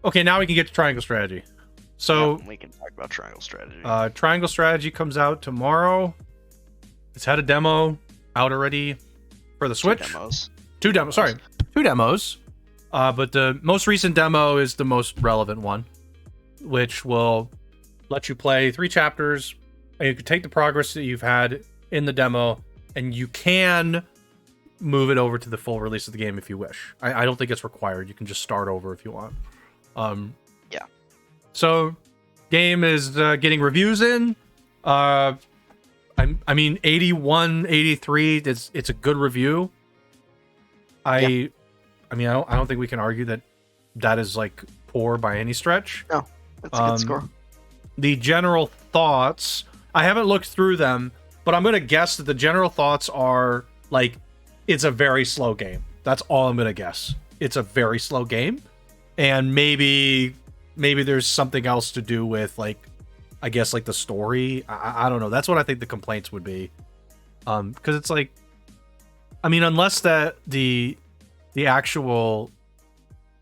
Okay, now we can get to Triangle Strategy. So we can talk about Triangle Strategy. Triangle Strategy comes out tomorrow. It's had a demo out already for the Switch. Two demos. Sorry, two demos. But the most recent demo is the most relevant one, which will let you play 3 chapters. And you can take the progress that you've had in the demo, and you can move it over to the full release of the game if you wish. I don't think it's required. You can just start over if you want. Yeah. So, game is getting reviews in. I mean, 81, 83. It's a good review. I mean, I don't think we can argue that is like poor by any stretch. No, that's a good score. The general thoughts, I haven't looked through them, but I'm gonna guess that the general thoughts are like, it's a very slow game. That's all I'm gonna guess. It's a very slow game, and maybe there's something else to do with, like, I guess, like the story. I don't know. That's what I think the complaints would be. Because it's like, I mean, unless that the actual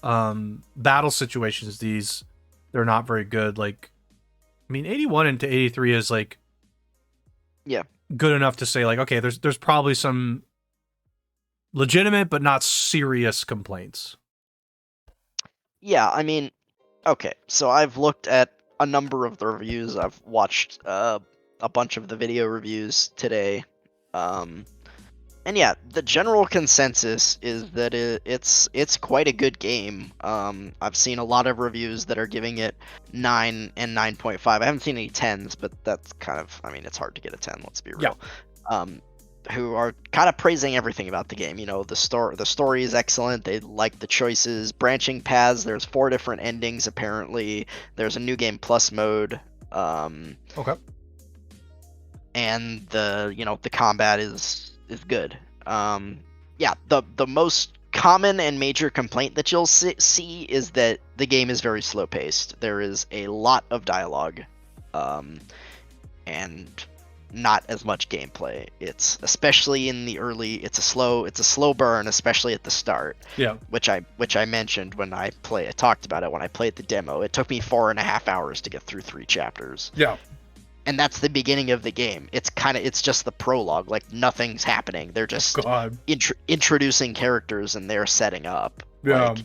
battle situations, they're not very good. Like, I mean, 81 into 83 is like, yeah, good enough to say like, okay, there's probably some legitimate but not serious complaints. Yeah, I mean, okay, so I've looked at a number of the reviews. I've watched a bunch of the video reviews today. And yeah, the general consensus is that it's quite a good game. I've seen a lot of reviews that are giving it 9 and 9.5. I haven't seen any 10s, but that's kind of, I mean, it's hard to get a 10, let's be real. Yeah. Who are kind of praising everything about the game. You know, the story is excellent. They like the choices, branching paths. There's 4 different endings apparently. There's a new game plus mode. Okay. And the combat is good. Yeah, the most common and major complaint that you'll see is that the game is very slow paced. There is a lot of dialogue, and not as much gameplay. It's especially in the early. It's a slow burn, especially at the start. Yeah. Which I mentioned when I talked about it when I played the demo. It took me 4.5 hours to get through 3 chapters. Yeah. And that's the beginning of the game. It's just the prologue. Like, nothing's happening. They're just introducing characters and they're setting up. Yeah. Like,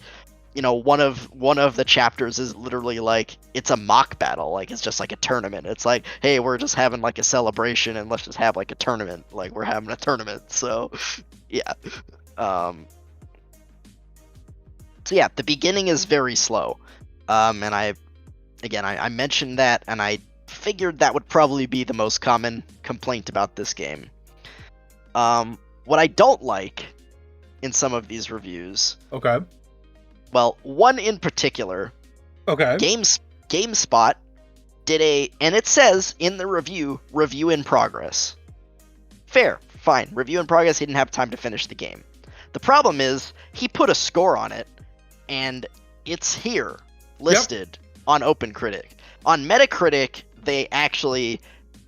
one of the chapters is literally like, it's a mock battle. Like, it's just like a tournament. It's like, hey, we're just having like a celebration and let's just have like a tournament. Like, we're having a tournament. So, yeah. So yeah, the beginning is very slow. And I mentioned that, and I figured that would probably be the most common complaint about this game. What I don't like in some of these reviews. Okay. Well, one in particular. Okay. GameSpot did and it says in the review in progress. Fair, fine. Review in progress. He didn't have time to finish the game. The problem is he put a score on it, and it's here listed on OpenCritic. On Metacritic, they actually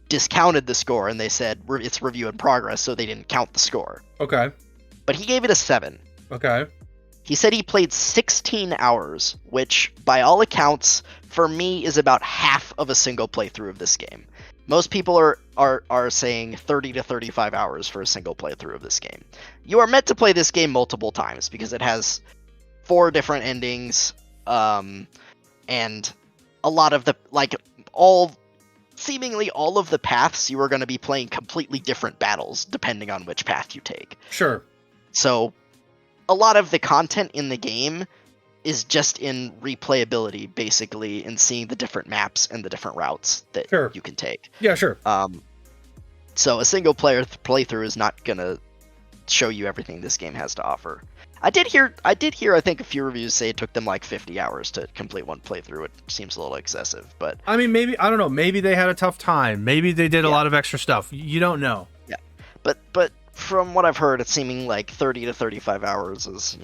discounted the score and they said it's review in progress, so they didn't count the score. Okay. But he gave it a 7. Okay. He said he played 16 hours, which by all accounts for me is about half of a single playthrough of this game. Most people are saying 30 to 35 hours for a single playthrough of this game. You are meant to play this game multiple times because it has 4 different endings, and a lot of seemingly all of the paths you are going to be playing completely different battles depending on which path you take. Sure. So a lot of the content in the game is just in replayability, basically, in seeing the different maps and the different routes that you can take. Yeah, sure. So a single player playthrough is not going to show you everything this game has to offer. I did hear I think a few reviews say it took them like 50 hours to complete one playthrough. It seems a little excessive, but I mean, maybe, I don't know, maybe they had a tough time. Maybe they did a lot of extra stuff. You don't know. Yeah. But from what I've heard, it's seeming like 30 to 35 hours is,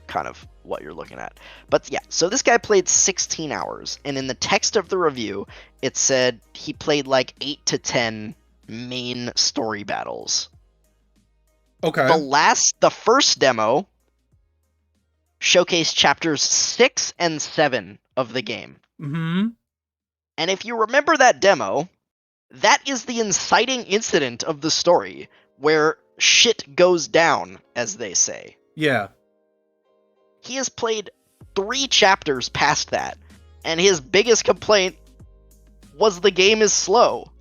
kind of what you're looking at. But yeah, so this guy played 16 hours, and in the text of the review, it said he played like 8 to 10 main story battles. Okay. The first demo showcased chapters 6 and 7 of the game. Mm-hmm. And if you remember that demo, that is the inciting incident of the story, where shit goes down, as they say. Yeah. He has played 3 chapters past that, and his biggest complaint was the game is slow.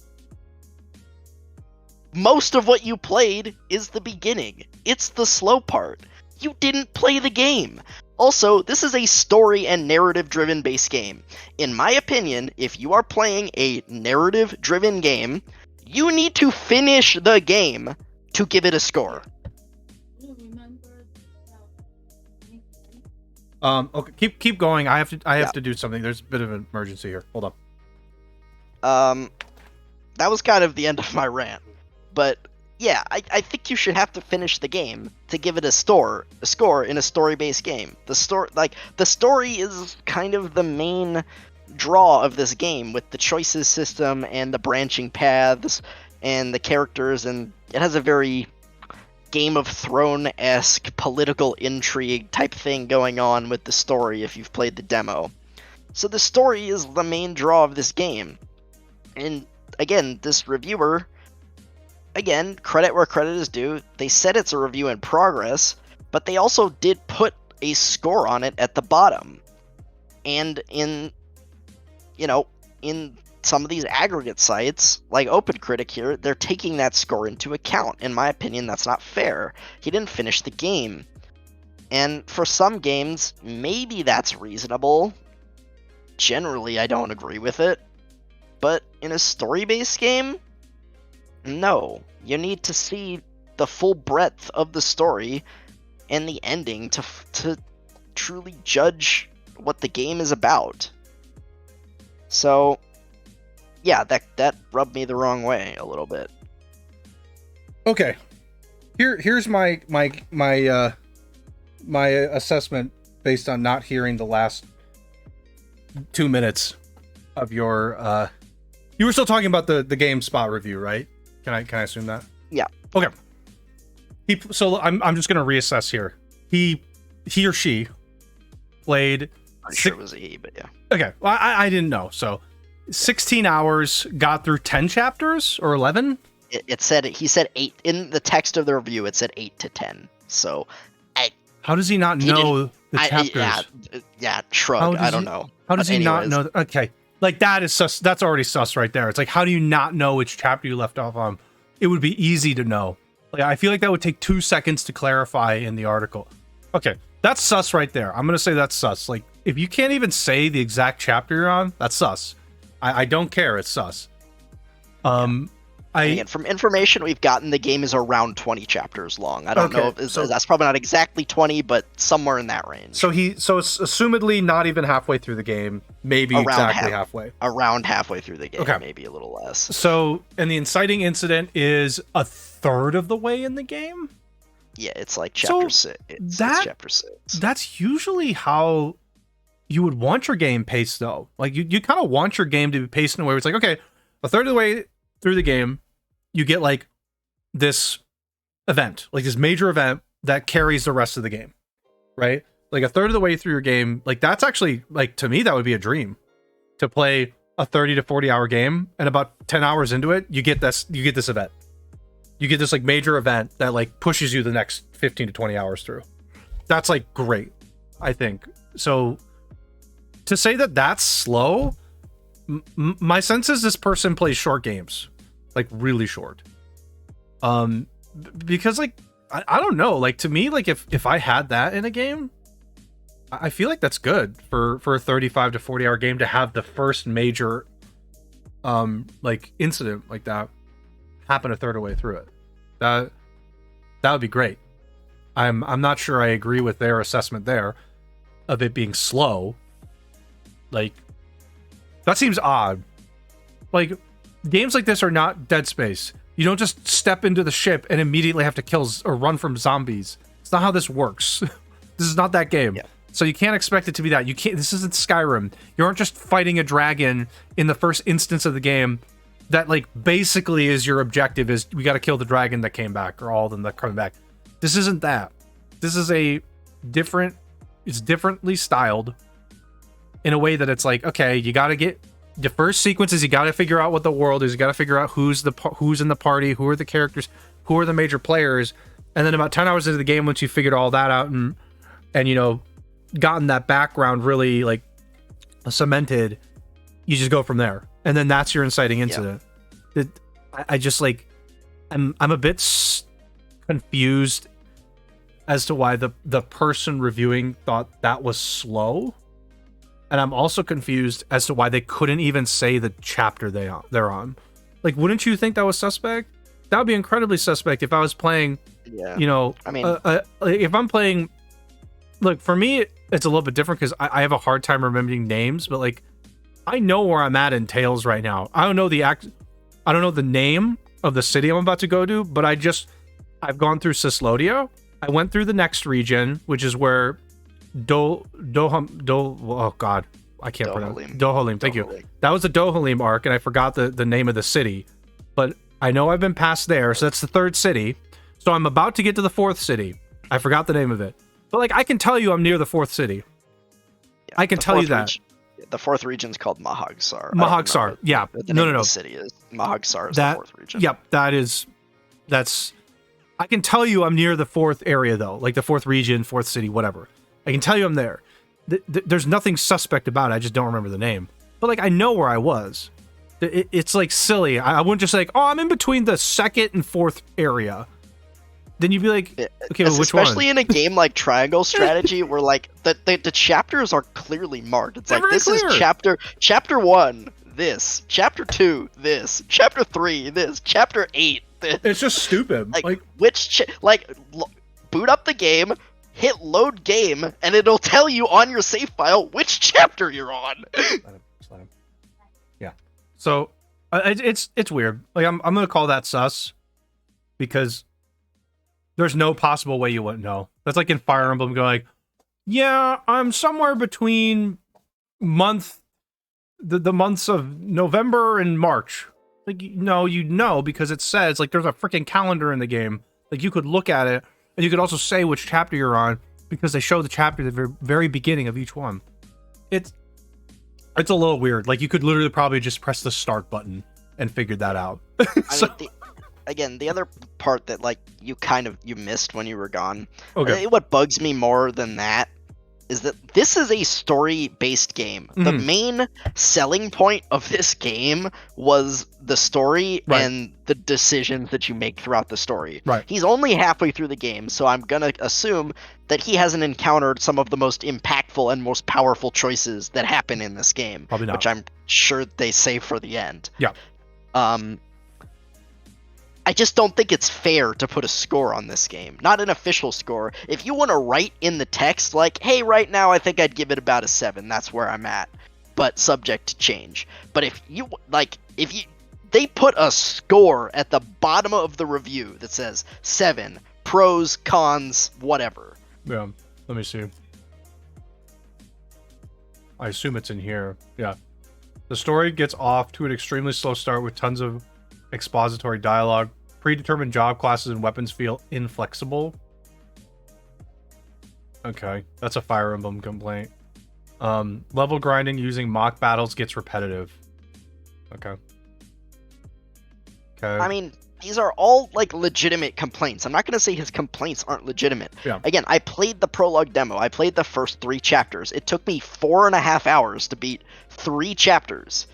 Most of what you played is the beginning. It's the slow part. You didn't play the game. Also, this is a story and narrative-driven base game. In my opinion, if you are playing a narrative-driven game, you need to finish the game to give it a score. Okay, keep going. I have to do something. There's a bit of an emergency here. Hold up. That was kind of the end of my rant. But yeah, I think you should have to finish the game to give it a score in a story-based game. The story is kind of the main draw of this game, with the choices system and the branching paths and the characters, and it has a very Game of Thrones-esque political intrigue type thing going on with the story if you've played the demo. So the story is the main draw of this game. And again, this reviewer, again, credit where credit is due, they said it's a review in progress, but they also did put a score on it at the bottom. And in some of these aggregate sites, like OpenCritic here, they're taking that score into account. In my opinion, that's not fair. He didn't finish the game. And for some games, maybe that's reasonable. Generally, I don't agree with it. But in a story-based game, no. You need to see the full breadth of the story and the ending to truly judge what the game is about. So, yeah, that rubbed me the wrong way a little bit. Okay, here's my assessment based on not hearing the last 2 minutes of your. You were still talking about the GameSpot review, right? Can I assume that? Yeah. Okay. So I'm just gonna reassess here. He or she played. I'm sure it was a he, but yeah. Okay, well, I didn't know. So 16 hours, got through 10 chapters or 11? He said 8 in the text of the review. It said 8 to 10. So how does he not know the chapters? Yeah, shrug. I don't know. How does he not know? Okay, like that is sus. That's already sus right there. It's like, how do you not know which chapter you left off on? It would be easy to know. Like, I feel like that would take 2 seconds to clarify in the article. Okay, that's sus right there. I'm gonna say that's sus. Like, if you can't even say the exact chapter you're on, that's sus. I don't care. It's sus. Again, from information we've gotten, the game is around 20 chapters long. I don't know if that's probably not exactly 20, but somewhere in that range. So it's assumedly not even halfway through the game, maybe exactly halfway. Around halfway through the game, okay. Maybe a little less. So, and the inciting incident is a third of the way in the game? Yeah, it's like chapter 6. It's chapter 6. That's usually how you would want your game paced, though. Like, you kind of want your game to be paced in a way where it's like, okay, a third of the way through the game, you get like this event, like this major event that carries the rest of the game, right? Like a third of the way through your game, like that's actually, like, to me, that would be a dream to play a 30 to 40 hour game, and about 10 hours into it, you get this event. You get this like major event that like pushes you the next 15 to 20 hours through. That's like great, I think. So to say that that's slow, my sense is this person plays short games, like really short. Because like I don't know, like to me, like if I had that in a game, I feel like that's good for a 35 to 40 hour game to have the first major like incident like that happen a third of the way through it. That would be great. I'm not sure I agree with their assessment there of it being slow. Like, that seems odd. Like, games like this are not Dead Space. You don't just step into the ship and immediately have to kill or run from zombies. It's not how this works. This is not that game. Yeah. So you can't expect it to be that. You can't. This isn't Skyrim. You aren't just fighting a dragon in the first instance of the game. That like basically is your objective. Is we got to kill the dragon that came back, or all of them that come back. This isn't that. This is a different it's differently styled in a way that it's like, okay, you got to get the first sequences. You got to figure out what the world is. You got to figure out who's in the party, who are the characters, who are the major players, and then about 10 hours into the game, once you figured all that out and gotten that background really like cemented, you just go from there, and then that's your inciting incident. I just like, I'm a bit confused as to why the person reviewing thought that was slow, and I'm also confused as to why they couldn't even say the chapter they're on. Like, wouldn't you think that was suspect? That would be incredibly suspect if I was playing. Yeah. I mean, if I'm playing, look, for me, it's a little bit different because I have a hard time remembering names, but like, I know where I'm at in Tales right now. I don't know the name of the city I'm about to go to, but I've gone through Cislodia. I went through the next region, which is where oh god, I can't pronounce Dohalim. Thank you. That was the Dohalim arc, and I forgot the name of the city, but I know I've been past there, so that's the third city. So I'm about to get to the fourth city. I forgot the name of it, but like, I can tell you I'm near the fourth city. Yeah, I can tell you that. The fourth region's called Mahagsar. Mahagsar, yeah. No. The city is Mahagsar is the fourth region. Yep, that's. I can tell you I'm near the fourth area though, like the fourth region, fourth city, whatever. I can tell you I'm there. There's nothing suspect about it. I just don't remember the name. But like, I know where I was. It's like silly. I wouldn't just like, oh, I'm in between the second and fourth area. Then you'd be like, okay, well, which one? Especially in a game like Triangle Strategy, where like the chapters are clearly marked. It's like, this is chapter 1, this, chapter 2, this, chapter 3, this, chapter 8. This. It's just stupid. Like boot up the game, hit load game, and it'll tell you on your save file which chapter you're on. Let him. Yeah. So it's weird. Like, I'm gonna call that sus, because there's no possible way you wouldn't know. That's like in Fire Emblem going like, yeah, I'm somewhere between the months of November and March. Like, no, you know, because it says, like, there's a freaking calendar in the game. Like, you could look at it, and you could also say which chapter you're on, because they show the chapter at the very beginning of each one. It's a little weird. Like, you could literally probably just press the start button and figure that out. So, I mean, the other part that, like, you missed when you were gone, okay. What bugs me more than that is that this is a story-based game. Mm-hmm. The main selling point of this game was the story, right, and the decisions that you make throughout the story. Right. He's only halfway through the game, so I'm gonna assume that he hasn't encountered some of the most impactful and most powerful choices that happen in this game. Probably not. Which I'm sure they save for the end. Yeah. I just don't think it's fair to put a score on this game. Not an official score. If you want to write in the text, like, hey, right now I think I'd give it about a 7. That's where I'm at. But subject to change. But they put a score at the bottom of the review that says 7, pros, cons, whatever. Yeah, let me see. I assume it's in here. Yeah. The story gets off to an extremely slow start with tons of expository dialogue. Predetermined job classes and weapons feel inflexible. Okay, that's a Fire Emblem complaint. Level grinding using mock battles gets repetitive. Okay. I mean, these are all, like, legitimate complaints. I'm not going to say his complaints aren't legitimate. Yeah. Again, I played the prologue demo. I played the first 3 chapters. It took me 4.5 hours to beat 3 chapters.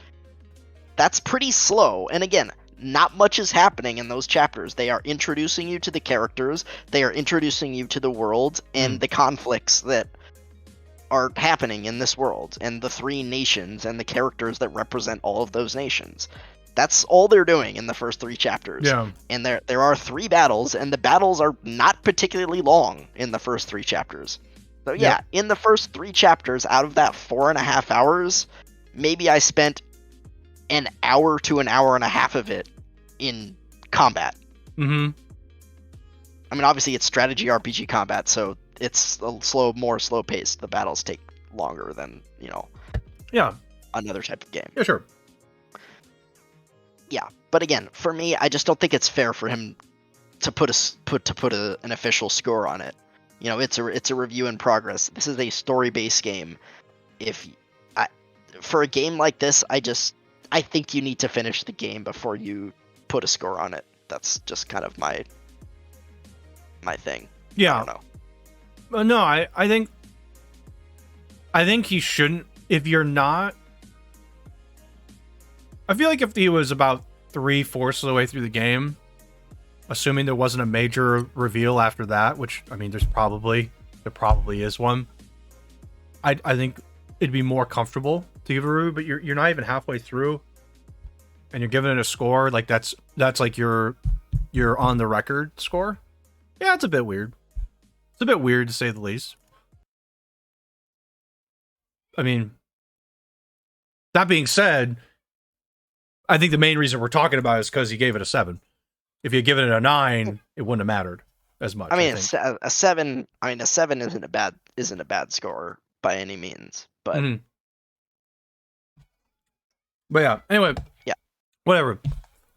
That's pretty slow. And again, not much is happening in those chapters. They are introducing you to the characters, they are introducing you to the world, and the conflicts that are happening in this world, and the 3 nations, and the characters that represent all of those nations. That's all they're doing in the first 3 chapters. Yeah. And there are 3 battles, and the battles are not particularly long in the first 3 chapters. So yeah, in the first 3 chapters, out of that 4.5 hours, maybe I spent an hour to an hour and a half of it in combat. Mm-hmm. I mean, obviously it's strategy RPG combat, so it's more slow paced. The battles take longer than, another type of game. Yeah, sure. Yeah, but again, for me, I just don't think it's fair for him to put an official score on it. You know, it's a review in progress. This is a story-based game. For a game like this, I think you need to finish the game before you put a score on it. That's just kind of my thing. Yeah. I don't know. No, I think he shouldn't. If you're not, I feel like if he was about 3/4 of the way through the game, assuming there wasn't a major reveal after that, which I mean, there probably is one. I think it'd be more comfortable to give a review, but you're not even halfway through, and you're giving it a score like that's like your on the record score. Yeah, it's a bit weird. It's a bit weird to say the least. I mean, that being said, I think the main reason we're talking about it is because he gave it a 7. If you had given it a 9, it wouldn't have mattered as much. I mean, a 7. I mean, a 7 isn't a bad score by any means, but. Mm-hmm. But yeah, anyway. Yeah. Whatever.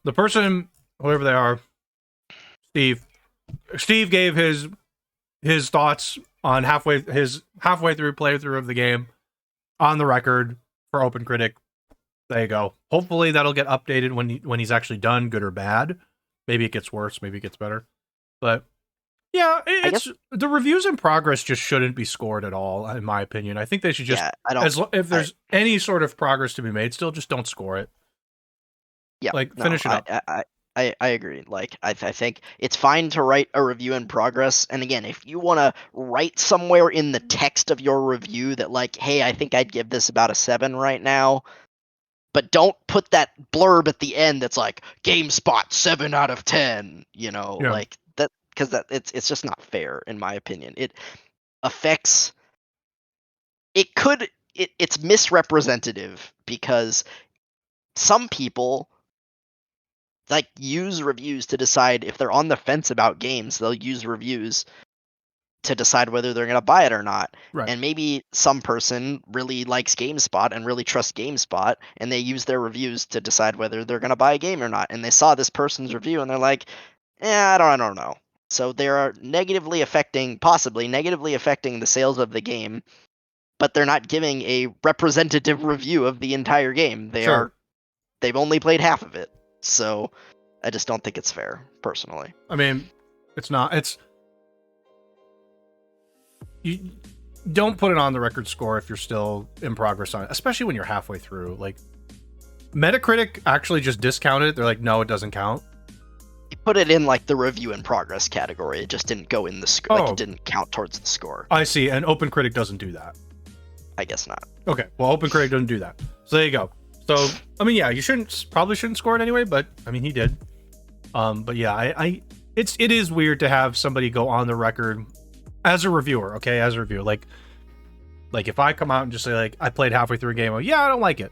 The person, whoever they are, Steve gave his thoughts on his halfway through playthrough of the game on the record for OpenCritic. There you go. Hopefully that'll get updated when he's actually done, good or bad. Maybe it gets worse, maybe it gets better. But yeah, the reviews in progress just shouldn't be scored at all, in my opinion. I think they should just, if there's any sort of progress to be made, still just don't score it. Yeah, finish it up. I agree. Like, I think it's fine to write a review in progress. And again, if you want to write somewhere in the text of your review that, like, hey, I think I'd give this about a 7 right now, but don't put that blurb at the end that's like, GameSpot 7 out of 10, you know, like that, because it's just not fair, in my opinion. It affects, it's misrepresentative because some people like use reviews to decide if they're on the fence about games. They'll use reviews to decide whether they're going to buy it or not. Right. And maybe some person really likes GameSpot and really trusts GameSpot, and they use their reviews to decide whether they're going to buy a game or not. And they saw this person's review and they're like, I don't know. So they are possibly negatively affecting the sales of the game, but they're not giving a representative review of the entire game. They've only played half of it. So I just don't think it's fair, personally. I mean, it's not. You don't put it on the record score if you're still in progress on it, especially when you're halfway through. Like, Metacritic actually just discounted it. They're like, no, it doesn't count. You put it in like the review in progress category. It just didn't go in the score. Like, it didn't count towards the score. I see. And OpenCritic doesn't do that. I guess not. Okay. Well, OpenCritic doesn't do that. So there you go. So, I mean, yeah, you probably shouldn't score it anyway, but I mean, he did. But yeah, it is weird to have somebody go on the record as a reviewer, okay? As a reviewer, like if I come out and just say, like, I played halfway through a game, yeah, I don't like it.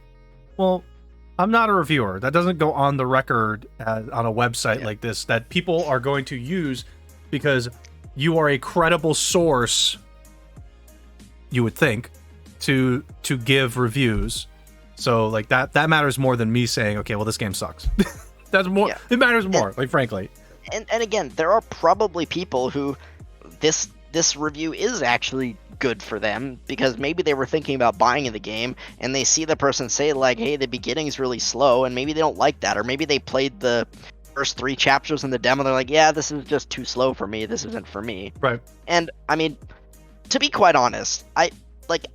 Well, I'm not a reviewer. That doesn't go on the record on a website like this that people are going to use because you are a credible source, you would think, to give reviews. So, like, that matters more than me saying, okay, well, this game sucks. That's more. Yeah. It matters more, like, frankly. And again, there are probably people who this review is actually good for them because maybe they were thinking about buying the game and they see the person say, like, hey, the beginning's really slow, and maybe they don't like that, or maybe they played the first 3 chapters in the demo. They're like, yeah, this is just too slow for me. This isn't for me. Right. And I mean, to be quite honest, I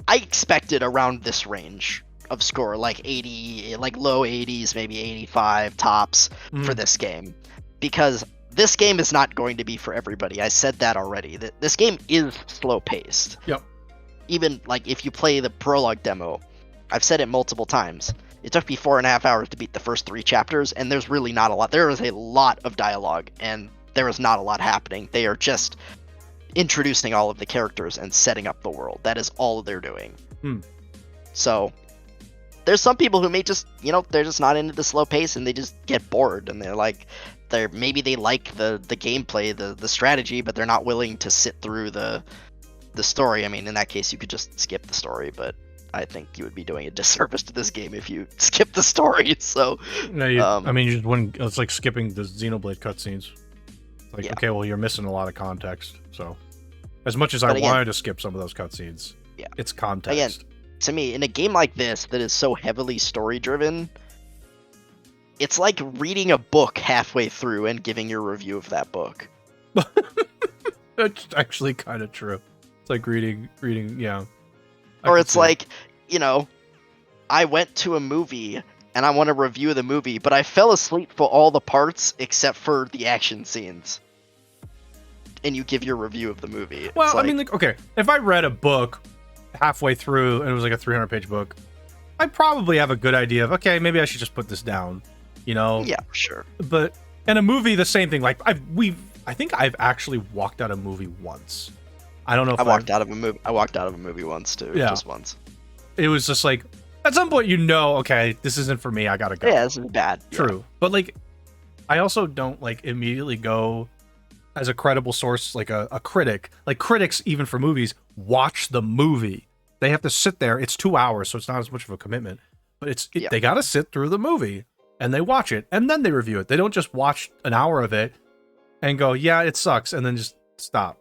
expected around this range of score, like 80, like low 80s, maybe 85 tops for this game, because this game is not going to be for everybody. I said that already. This game is slow paced. Yep. Even like if you play the prologue demo, I've said it multiple times. It took me 4.5 hours to beat the first 3 chapters, and there's really not a lot. There is a lot of dialogue, and there is not a lot happening. They are just introducing all of the characters and setting up the world. That is all they're doing. So there's some people who may just, they're just not into the slow pace and they just get bored, and maybe they like the gameplay, the strategy, but they're not willing to sit through the story. I mean, in that case, you could just skip the story, but I think you would be doing a disservice to this game if you skip the story. So, no, you just wouldn't. It's like skipping the Xenoblade cutscenes. Like, okay, well, you're missing a lot of context. So, As much as I But again- wanted to skip some of those cutscenes, Yeah. it's context. To me, in a game like this that is so heavily story driven, it's like reading a book halfway through and giving your review of that book. That's actually kind of true. It's like reading, yeah. Or it's like, you know, I went to a movie and I want to review the movie, but I fell asleep for all the parts except for the action scenes. And you give your review of the movie. Well, It's I mean, like, okay, if I read a book halfway through and it was like a 300-page book, I probably have a good idea of, okay, maybe I should just put this down, you know? yeah, sure. But in a movie, the same thing. Like, I think I've actually walked out a movie once. I don't know if I walked out of a movie once too. Yeah. Just once. It was just like, at some point, okay, this isn't for me. I gotta go. Yeah, this is bad. True. But like, I also don't like immediately go as a credible source, like a critic. Like critics, even for movies, watch the movie. They have to sit there. It's 2 hours, so it's not as much of a commitment. But they gotta sit through the movie and they watch it and then they review it. They don't just watch an hour of it and go, yeah, it sucks, and then just stop.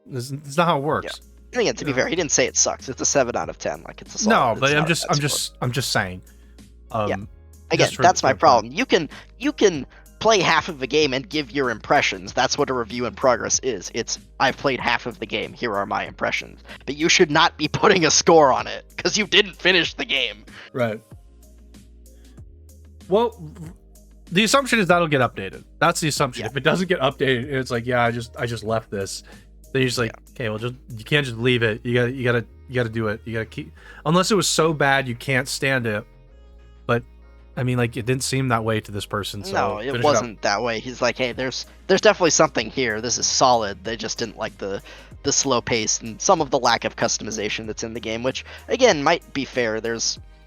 This is not how it works. Yeah. And again, to be fair, he didn't say it sucks. It's a 7 out of 10. Like it's a solid. No, but I'm just saying. Yeah. Again, that's my problem. You can play half of the game and give your impressions. That's what a review in progress is. It's I've played half of the game. Here are my impressions. But you should not be putting a score on it because you didn't finish the game. Right. Well, the assumption is that'll get updated. That's the assumption. Yeah. If it doesn't get updated, it's like, yeah, I just left this. Then you're just like, okay, well, you can't just leave it. You gotta do it. You gotta keep, unless it was so bad you can't stand it. But I mean, like, it didn't seem that way to this person. So No, it wasn't that way. He's like, hey, there's definitely something here. This is solid. They just didn't like the slow pace and some of the lack of customization that's in the game, which again might be fair. The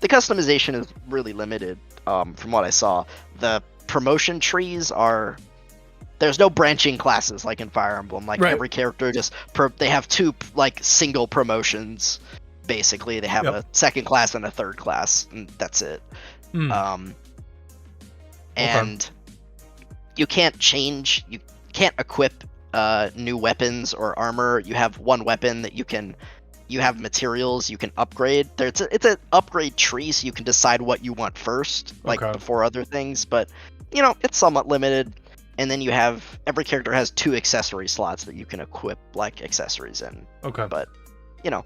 customization is really limited. From what I saw, the promotion trees there's no branching classes like in Fire Emblem. Like every character they have two like single promotions. Basically, they have a second class and a third class, and that's it. And you can't equip new weapons or armor. You have one weapon that you have materials you can upgrade. It's an upgrade tree, so you can decide what you want first, like before other things. But you know, it's somewhat limited. And then every character has 2 accessory slots that you can equip like accessories in. Okay. But you know,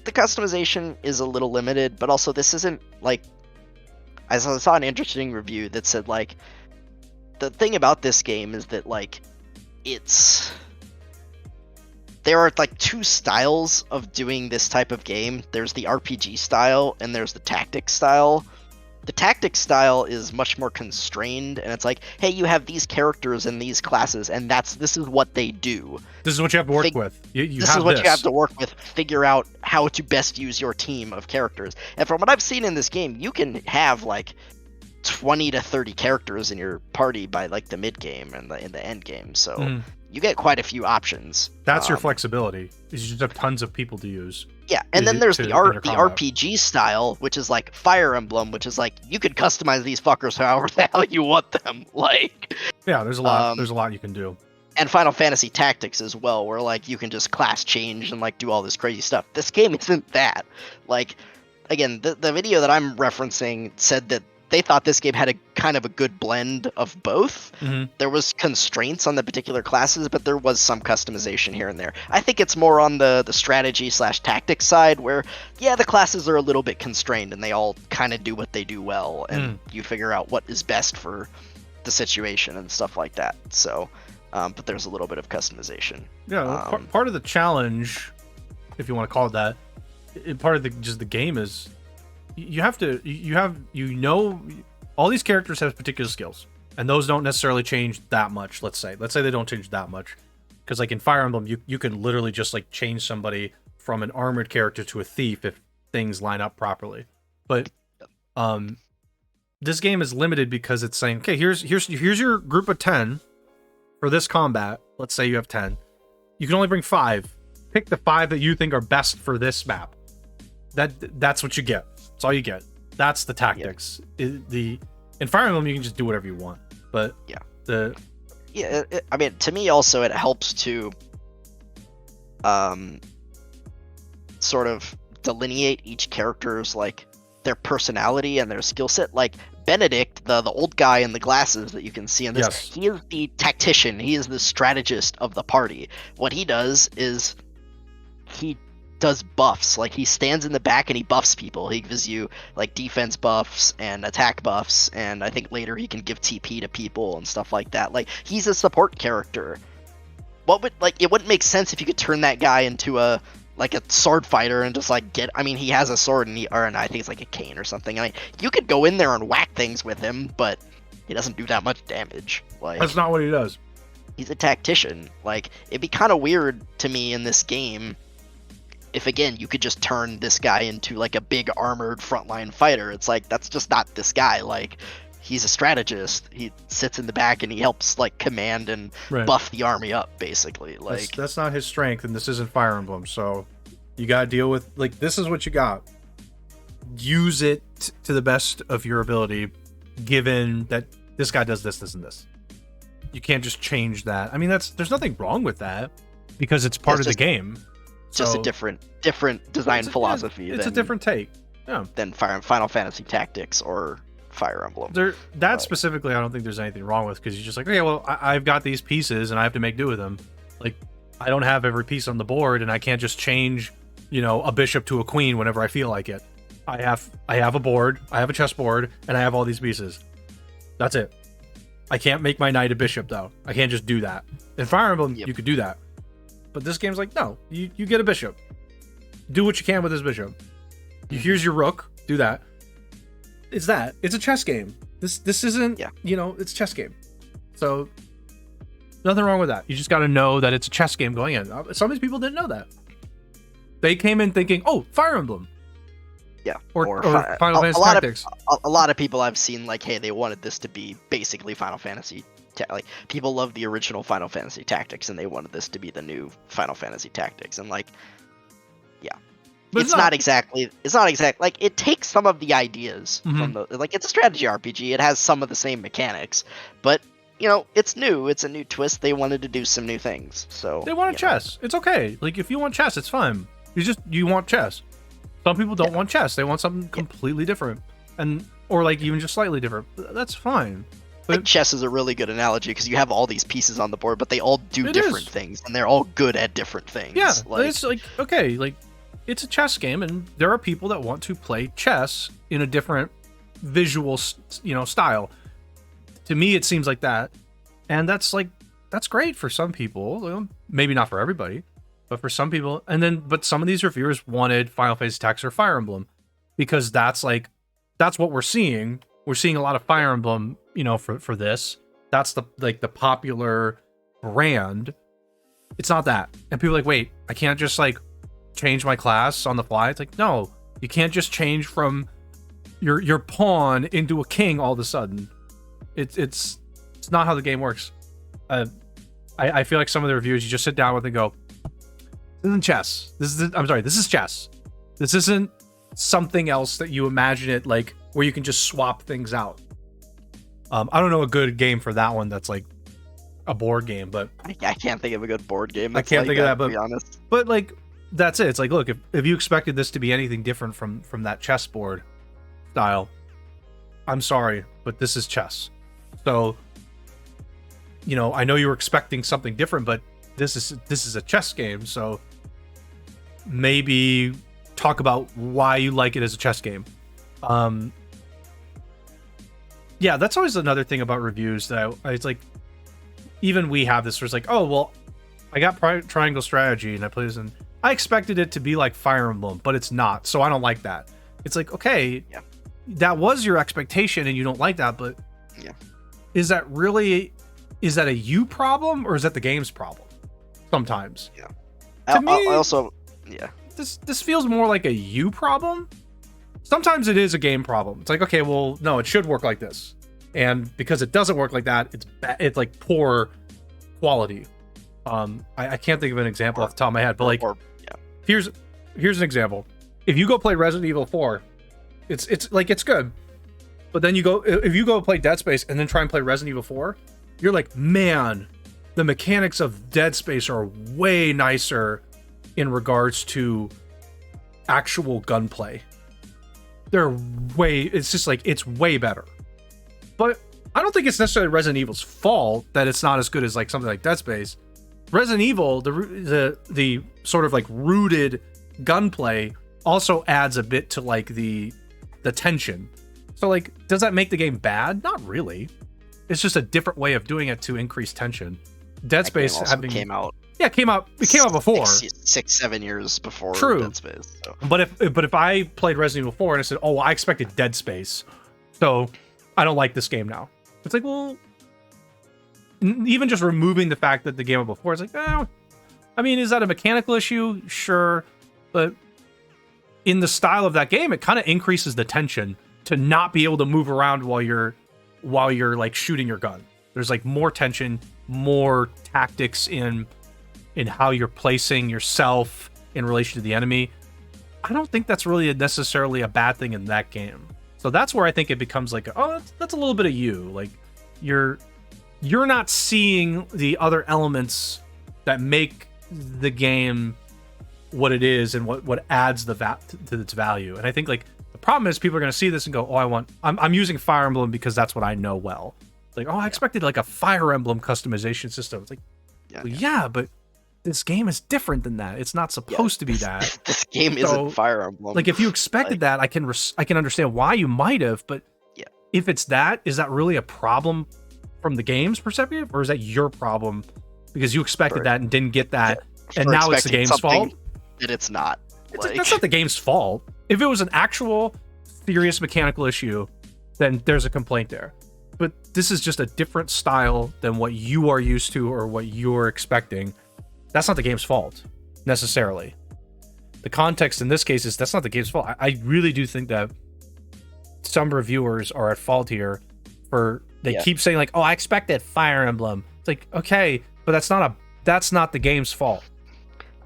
the customization is a little limited, but also this isn't like, I saw an interesting review that said like the thing about this game is that like there are like 2 styles of doing this type of game. There's the RPG style and there's the tactics style. The tactics style is much more constrained, and it's like, hey, you have these characters and these classes, and this is what they do. This is what you have to work with. You have to work with. Figure out how to best use your team of characters. And from what I've seen in this game, you can have like 20 to 30 characters in your party by like the mid game and in the end game. So you get quite a few options. That's your flexibility. You just have tons of people to use. Yeah, and then there's the RPG style, which is like Fire Emblem, which is like you could customize these fuckers however the hell you want them. Like, yeah, there's a lot. There's a lot you can do. And Final Fantasy Tactics as well, where like you can just class change and like do all this crazy stuff. This game isn't that. Like, again, the video that I'm referencing said that they thought this game had a kind of a good blend of both. There was constraints on the particular classes, but there was some customization here and there. I think it's more on the strategy / tactics side where, yeah, the classes are a little bit constrained and they all kind of do what they do well, and you figure out what is best for the situation and stuff like that. So, but there's a little bit of customization. Yeah, part of the challenge, if you want to call it that, part of the game is all these characters have particular skills, and those don't necessarily change that much. Let's say they don't change that much, because like in Fire Emblem, you can literally just like change somebody from an armored character to a thief if things line up properly. But this game is limited because it's saying, okay, here's your group of 10 for this combat. Let's say you have 10. You can only bring 5. Pick the 5 that you think are best for this map. That's what you get. That's all you get. That's the tactics. In Fire Emblem, you can just do whatever you want. But I mean, to me also, it helps to um, sort of delineate each character's like their personality and their skill set. Like Benedict, the old guy in the glasses that you can see in this, Yes. he is the tactician. He is the strategist of the party. What he does is he does buffs. Like he stands in the back and he buffs people. He gives you like defense buffs and attack buffs, and I think later he can give TP to people and stuff like that. Like he's a support character. What would like it wouldn't make sense if you could turn that guy into a sword fighter and just like get. I mean, he has a sword and I think it's like a cane or something. I mean, you could go in there and whack things with him, but he doesn't do that much damage. Like That's not what he does. he's a tactician. Like it'd be kind of weird to me in this game if again you could just turn this guy into like a big armored frontline fighter. It's like that's just not this guy. Like he's a strategist. He sits in the back and he helps like command and Right. buff the army up basically. Like That's not his strength, and this isn't Fire Emblem, so you gotta deal with like this is what you got. Use it to the best of your ability, given that this guy does this, this, and this. You can't just change that. I mean, there's nothing wrong with that because it's part of the game. just So, a different design philosophy. It's a different take. Yeah. than Final Fantasy Tactics or Fire Emblem. That specifically, I don't think there's anything wrong with, because you're just like, okay, well, I've got these pieces and I have to make do with them. Like, I don't have every piece on the board, and I can't just change, a bishop to a queen whenever I feel like it. I have a board, I have a chessboard, and I have all these pieces. That's it. I can't make my knight a bishop, though. I can't just do that. In Fire Emblem, you could do that. But this game's like, no, you get a bishop. Do what you can with this bishop. Here's your rook. Do that. It's that. It's a chess game. This isn't, it's a chess game. So, nothing wrong with that. You just got to know that it's a chess game going in. Some of these people didn't know that. They came in thinking, oh, Fire Emblem. Yeah. Or Final Fantasy Tactics. A lot of people I've seen, like, hey, they wanted this to be basically Final Fantasy. Like, people love the original Final Fantasy Tactics, and they wanted this to be the new Final Fantasy Tactics. And, like, yeah. But it's not exactly like it takes some of the ideas from the like it's a strategy RPG. It has some of the same mechanics, but it's new. It's a new twist. They wanted to do some new things. So they wanted chess. It's okay. Like if you want chess, it's fine. You want chess. Some people don't want chess. They want something completely different, or like even just slightly different. That's fine. But like chess is a really good analogy because you have all these pieces on the board, but they all do different things, and they're all good at different things. Yeah, it's like okay, like. It's a chess game, and there are people that want to play chess in a different visual, style. To me, it seems like that, and that's great for some people. Maybe not for everybody, but for some people. But some of these reviewers wanted Final Fantasy Tactics or Fire Emblem because that's what we're seeing. We're seeing a lot of Fire Emblem, for this. That's the popular brand. It's not that, and people are like, wait, I can't just change my class on the fly. It's like, no, you can't just change from your pawn into a king all of a sudden. It's not how the game works. I feel like some of the reviews you just sit down with and go, this isn't chess. This is chess. This isn't something else that you imagine it like where you can just swap things out. I don't know a good game for that one that's like a board game, but I can't think of a good board game. I can't think of that, but to be honest. But like that's it. It's like, look, if you expected this to be anything different from that chessboard style, I'm sorry, but this is chess. So, I know you were expecting something different, but this is a chess game. So maybe talk about why you like it as a chess game. Yeah, that's always another thing about reviews that it's like, even we have this where it's like, oh, well, I got Triangle Strategy and I played this and I expected it to be like Fire Emblem, but it's not, so I don't like that. It's like, okay, that was your expectation and you don't like that, but is that a you problem or is that the game's problem? Sometimes. Yeah. To me, I also, this feels more like a you problem. Sometimes it is a game problem. It's like, okay, well, no, it should work like this. And because it doesn't work like that, it's like poor quality. I can't think of an example off the top of my head, but here's an example. If you go play Resident Evil 4, it's good. But then if you go play Dead Space and then try and play Resident Evil 4, you're like, man, the mechanics of Dead Space are way nicer in regards to actual gunplay. It's just like, it's way better. But I don't think it's necessarily Resident Evil's fault that it's not as good as like something like Dead Space. Resident Evil, the sort of like rooted gunplay also adds a bit to like the tension. So like, does that make the game bad? Not really. It's just a different way of doing it to increase tension. Dead Space came out. Yeah, it came out before. 6-7 years before True. Dead Space. So. But if I played Resident Evil 4 and I said, "Oh, I expected Dead Space, so I don't like this game now," it's like, well, even just removing the fact that the game before, it's like, I mean, is that a mechanical issue? Sure, but in the style of that game, it kind of increases the tension to not be able to move around while you're like shooting your gun. There's like more tension, more tactics in how you're placing yourself in relation to the enemy. I don't think that's really necessarily a bad thing in that game. So that's where I think it becomes like, oh, that's a little bit of you. Like you're not seeing the other elements that make the game what it is and what adds to its value. And I think like the problem is people are going to see this and go, oh, I'm using Fire Emblem because that's what I know well. Like, oh, I expected like a Fire Emblem customization system. It's like, yeah, but this game is different than that. It's not supposed to be that. This game isn't Fire Emblem. Like, if you expected that, I can understand why you might have. But if it's that, is that really a problem from the game's perspective, or is that your problem because you expected that and didn't get that, and now it's the game's fault? That it's not. That's not the game's fault. If it was an actual serious mechanical issue, then there's a complaint there. But this is just a different style than what you are used to or what you're expecting. That's not the game's fault, necessarily. The context in this case is that's not the game's fault. I really do think that some reviewers are at fault here for they keep saying like, oh, I expected Fire Emblem. It's like, okay, but that's not the game's fault.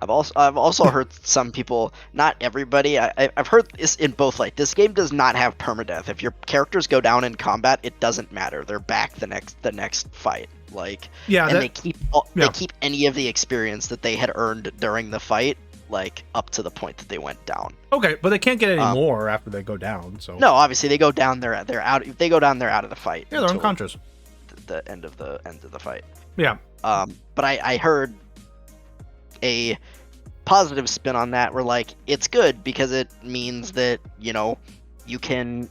I've also heard some people, not everybody. I've heard this in both. Like, this game does not have permadeath. If your characters go down in combat, it doesn't matter. They're back the next fight. Like, they keep any of the experience that they had earned during the fight, like up to the point that they went down. Okay, but they can't get any more after they go down. So no, obviously they go down. They're out. If they go down, they're out of the fight. Yeah, they're unconscious. The end of the fight. Yeah. But I heard a positive spin on that where like it's good because it means that you can,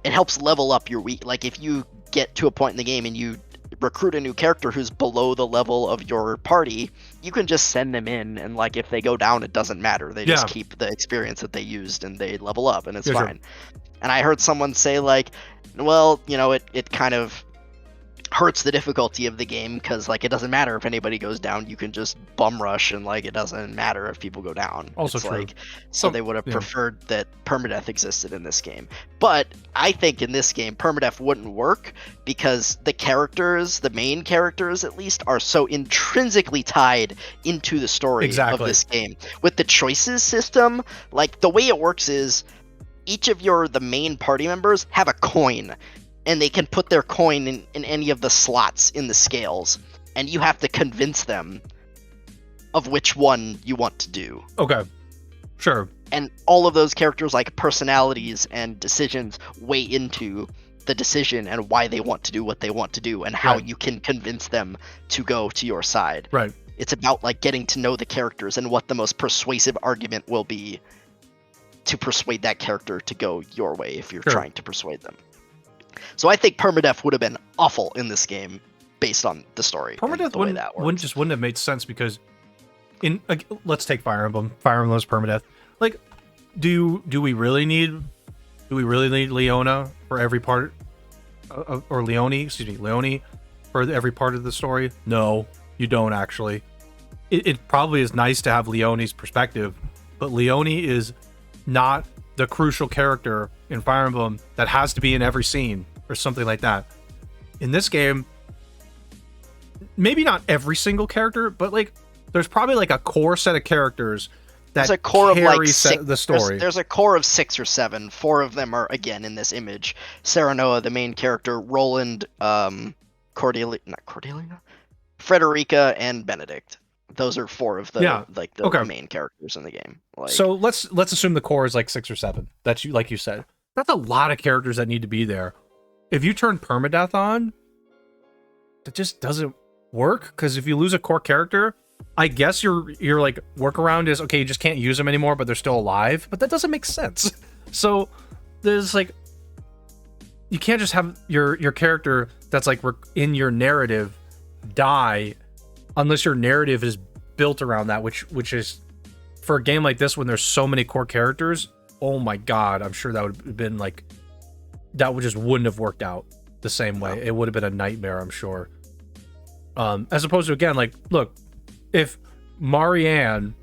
it helps level up your weak. Like if you get to a point in the game and you recruit a new character who's below the level of your party, you can just send them in, and like if they go down, it doesn't matter. They just keep the experience that they used and they level up, and it's fine. Sure. And I heard someone say like, well, it kind of hurts the difficulty of the game because like it doesn't matter if anybody goes down, you can just bum rush, and like it doesn't matter if people go down. Also it's true. Like, so they would have preferred that permadeath existed in this game. But I think in this game permadeath wouldn't work because the main characters at least, are so intrinsically tied into the story of this game. With the choices system, like the way it works is each of the main party members have a coin, and they can put their coin in any of the slots in the scales, and you have to convince them of which one you want to do. Okay, sure. And all of those characters, like personalities and decisions, weigh into the decision and why they want to do what they want to do, and how you can convince them to go to your side. Right. It's about like getting to know the characters and what the most persuasive argument will be to persuade that character to go your way if you're trying to persuade them. So I think permadeath would have been awful in this game based on the story. Permadeath wouldn't have made sense because let's take Fire Emblem. Fire Emblem's permadeath. Like, do we really need Leona for every part or Leone for every part of the story? No, you don't actually. It probably is nice to have Leone's perspective, but Leone is not the crucial character in Fire Emblem that has to be in every scene or something like that. In this game, maybe not every single character, but like there's probably like a core set of characters that there's a core carry of like the story. There's a core of 6 or 7. 4 of them are again in this image. Serenoa, the main character, Roland, Frederica, and Benedict. those are 4 of the Okay. main characters in the game. Like, so let's assume the core is like 6 or 7. That's like you said. That's a lot of characters that need to be there. If you turn permadeath on, it just doesn't work, because if you lose a core character, I guess your like workaround is okay, you just can't use them anymore, but they're still alive. But that doesn't make sense. So there's like, you can't just have your character that's like in your narrative die unless your narrative is built around that, which is, for a game like this when there's so many core characters, oh my god, I'm sure that would have been like, that would just wouldn't have worked out the same way. It would have been a nightmare, I'm sure. As opposed to, again, like, look, if Marianne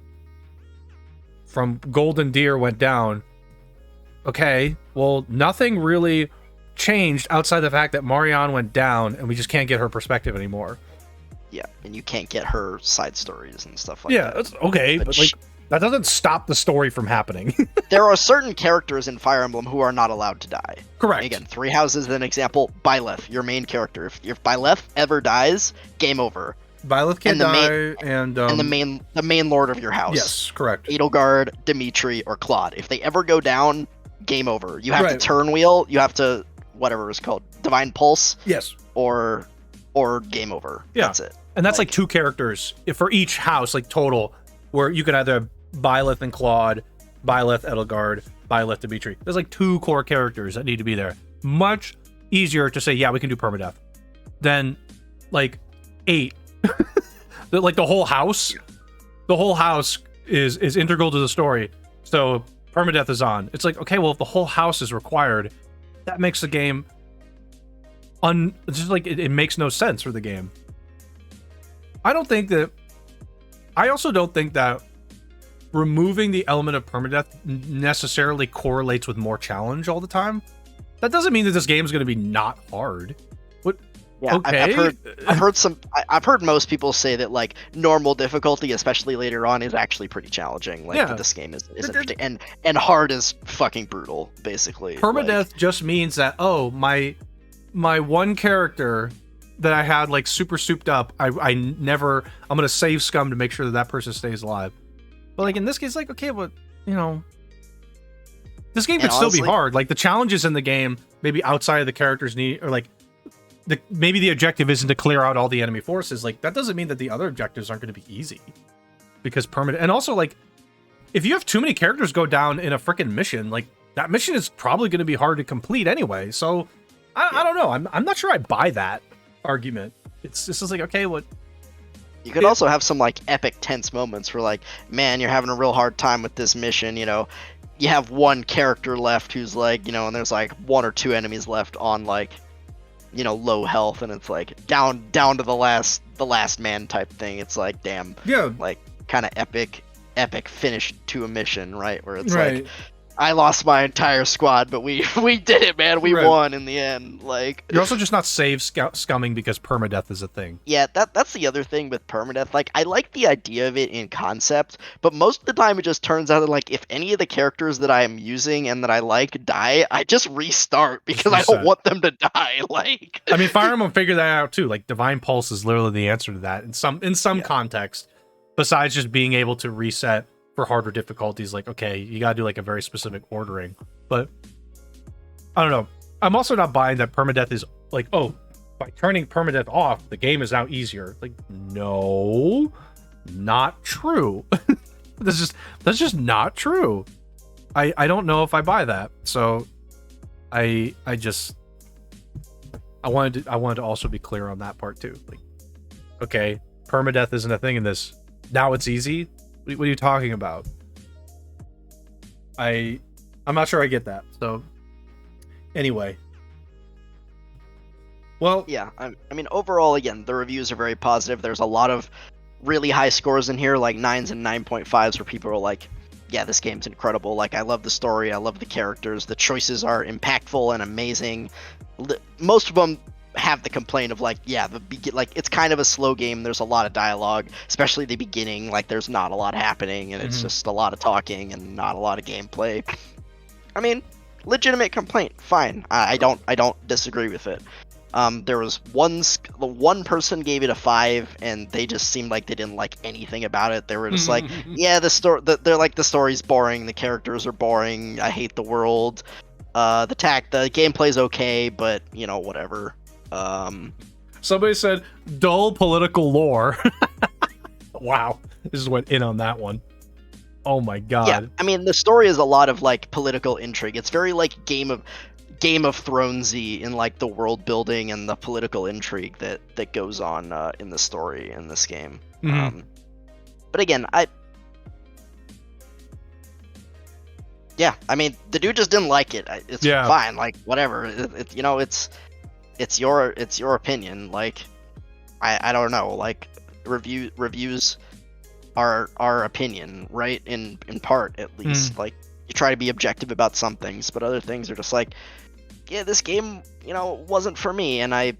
from Golden Deer went down, okay, well, nothing really changed outside the fact that Marianne went down and we just can't get her perspective anymore. Yeah, and you can't get her side stories and stuff like that. Yeah, that's okay, but like, that doesn't stop the story from happening. There are certain characters in Fire Emblem who are not allowed to die. Correct. Again, 3 Houses is an example. Byleth, your main character. If Byleth ever dies, game over. Byleth can die, and the main lord of your house. Yes, correct. Edelgard, Dimitri, or Claude. If they ever go down, game over. You have to turn wheel. You have to, whatever it's called, Divine Pulse. Yes. Or game over. Yeah. That's it. And that's like 2 characters for each house, like total, where you can either Byleth and Claude, Byleth, Edelgard, Byleth, Dimitri. There's like 2 core characters that need to be there. Much easier to say, yeah, we can do permadeath, than like 8. Like the whole house is integral to the story, so permadeath is on. It's like, okay, well, if the whole house is required, that makes the game just like it makes no sense for the game. I also don't think that removing the element of permadeath necessarily correlates with more challenge all the time. That doesn't mean that this game is going to be not hard. What? Yeah, okay. I've heard most people say that like normal difficulty, especially later on, is actually pretty challenging. Like that this game isn't and hard is fucking brutal, basically. Permadeath just means that, oh, my one character that I had like super souped up, I'm gonna save scum to make sure that person stays alive. But like in this case, like, okay, but you know, this game could still be hard. Like the challenges in the game, maybe outside of the character's need, or like maybe the objective isn't to clear out all the enemy forces. Like that doesn't mean that the other objectives aren't going to be easy, because and also like if you have too many characters go down in a freaking mission, like that mission is probably going to be hard to complete anyway. So I don't know. I'm not sure I buy that argument. It's just like, okay, what? You could also have some like epic tense moments where like, man, you're having a real hard time with this mission, you know, you have one character left who's like, you know, and there's like 1 or 2 enemies left on like, you know, low health, and it's like down to the last man type thing. It's like, damn, yeah, like kind of epic finish to a mission, right? Where it's like, I lost my entire squad, but we did it, man. We won in the end. Like, you're also just not save scumming because permadeath is a thing. Yeah, that's the other thing with permadeath. Like, I like the idea of it in concept, but most of the time it just turns out that like if any of the characters that I am using and that I like die, I just restart because I don't want them to die. Like, I mean, Fire Emblem figured that out too. Like, Divine Pulse is literally the answer to that in some context. Besides just being able to reset for harder difficulties, like, okay, you gotta do like a very specific ordering. But I don't know. I'm also not buying that permadeath is like, oh, by turning permadeath off, the game is now easier. Like, no, not true. That's just not true. I don't know if I buy that. So I wanted to also be clear on that part too. Like, okay, permadeath isn't a thing in this. Now it's easy. What are you talking about? I'm not sure I get that. So anyway, well, yeah, I mean, overall, again, the reviews are very positive. There's a lot of really high scores in here, like 9s and 9.5s, where people are like, yeah, this game's incredible. Like, I love the story, I love the characters, the choices are impactful and amazing. Most of them have the complaint of like, yeah, like it's kind of a slow game. There's a lot of dialogue, especially the beginning. Like, there's not a lot happening, and it's just a lot of talking and not a lot of gameplay. I mean, legitimate complaint. Fine, I don't disagree with it. There was one person gave it a 5, and they just seemed like they didn't like anything about it. They were just like, yeah, they're like, the story's boring, the characters are boring, I hate the world, the gameplay's okay, but whatever. Somebody said dull political lore. Wow, this just went in on that one. Oh my god. Yeah, I mean, the story is a lot of like political intrigue. It's very like Game of Thronesy in like the world building and the political intrigue that goes on in the story in this game. Mm-hmm. But again, yeah, I mean, the dude just didn't like it. It's fine, like whatever. It's your opinion. Like, I don't know. Like, reviews are opinion, right? In part, at least. Like, you try to be objective about some things, but other things are just like, yeah, this game, wasn't for me. And I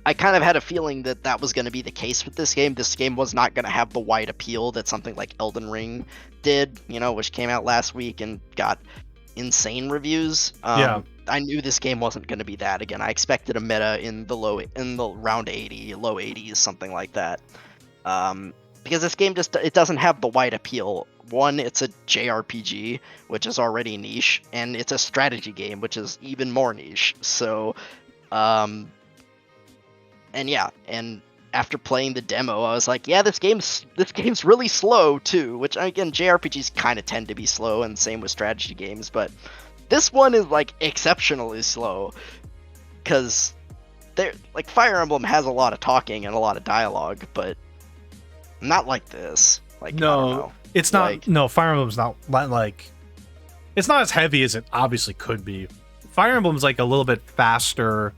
kind of had a feeling that was going to be the case with this game. This game was not going to have the wide appeal that something like Elden Ring did, which came out last week and got insane reviews. I knew this game wasn't going to be that. Again, I expected a meta in the round 80, low 80s, something like that. Because this game it doesn't have the wide appeal. One, it's a JRPG, which is already niche, and it's a strategy game, which is even more niche. So, and after playing the demo, I was like, yeah, this game's really slow too. Which, again, JRPGs kind of tend to be slow, and same with strategy games. But this one is like exceptionally slow, because Fire Emblem has a lot of talking and a lot of dialogue, but not like this. Like, no, I don't know. It's not. Like, no, Fire Emblem's not like. It's not as heavy as it obviously could be. Fire Emblem's like a little bit faster,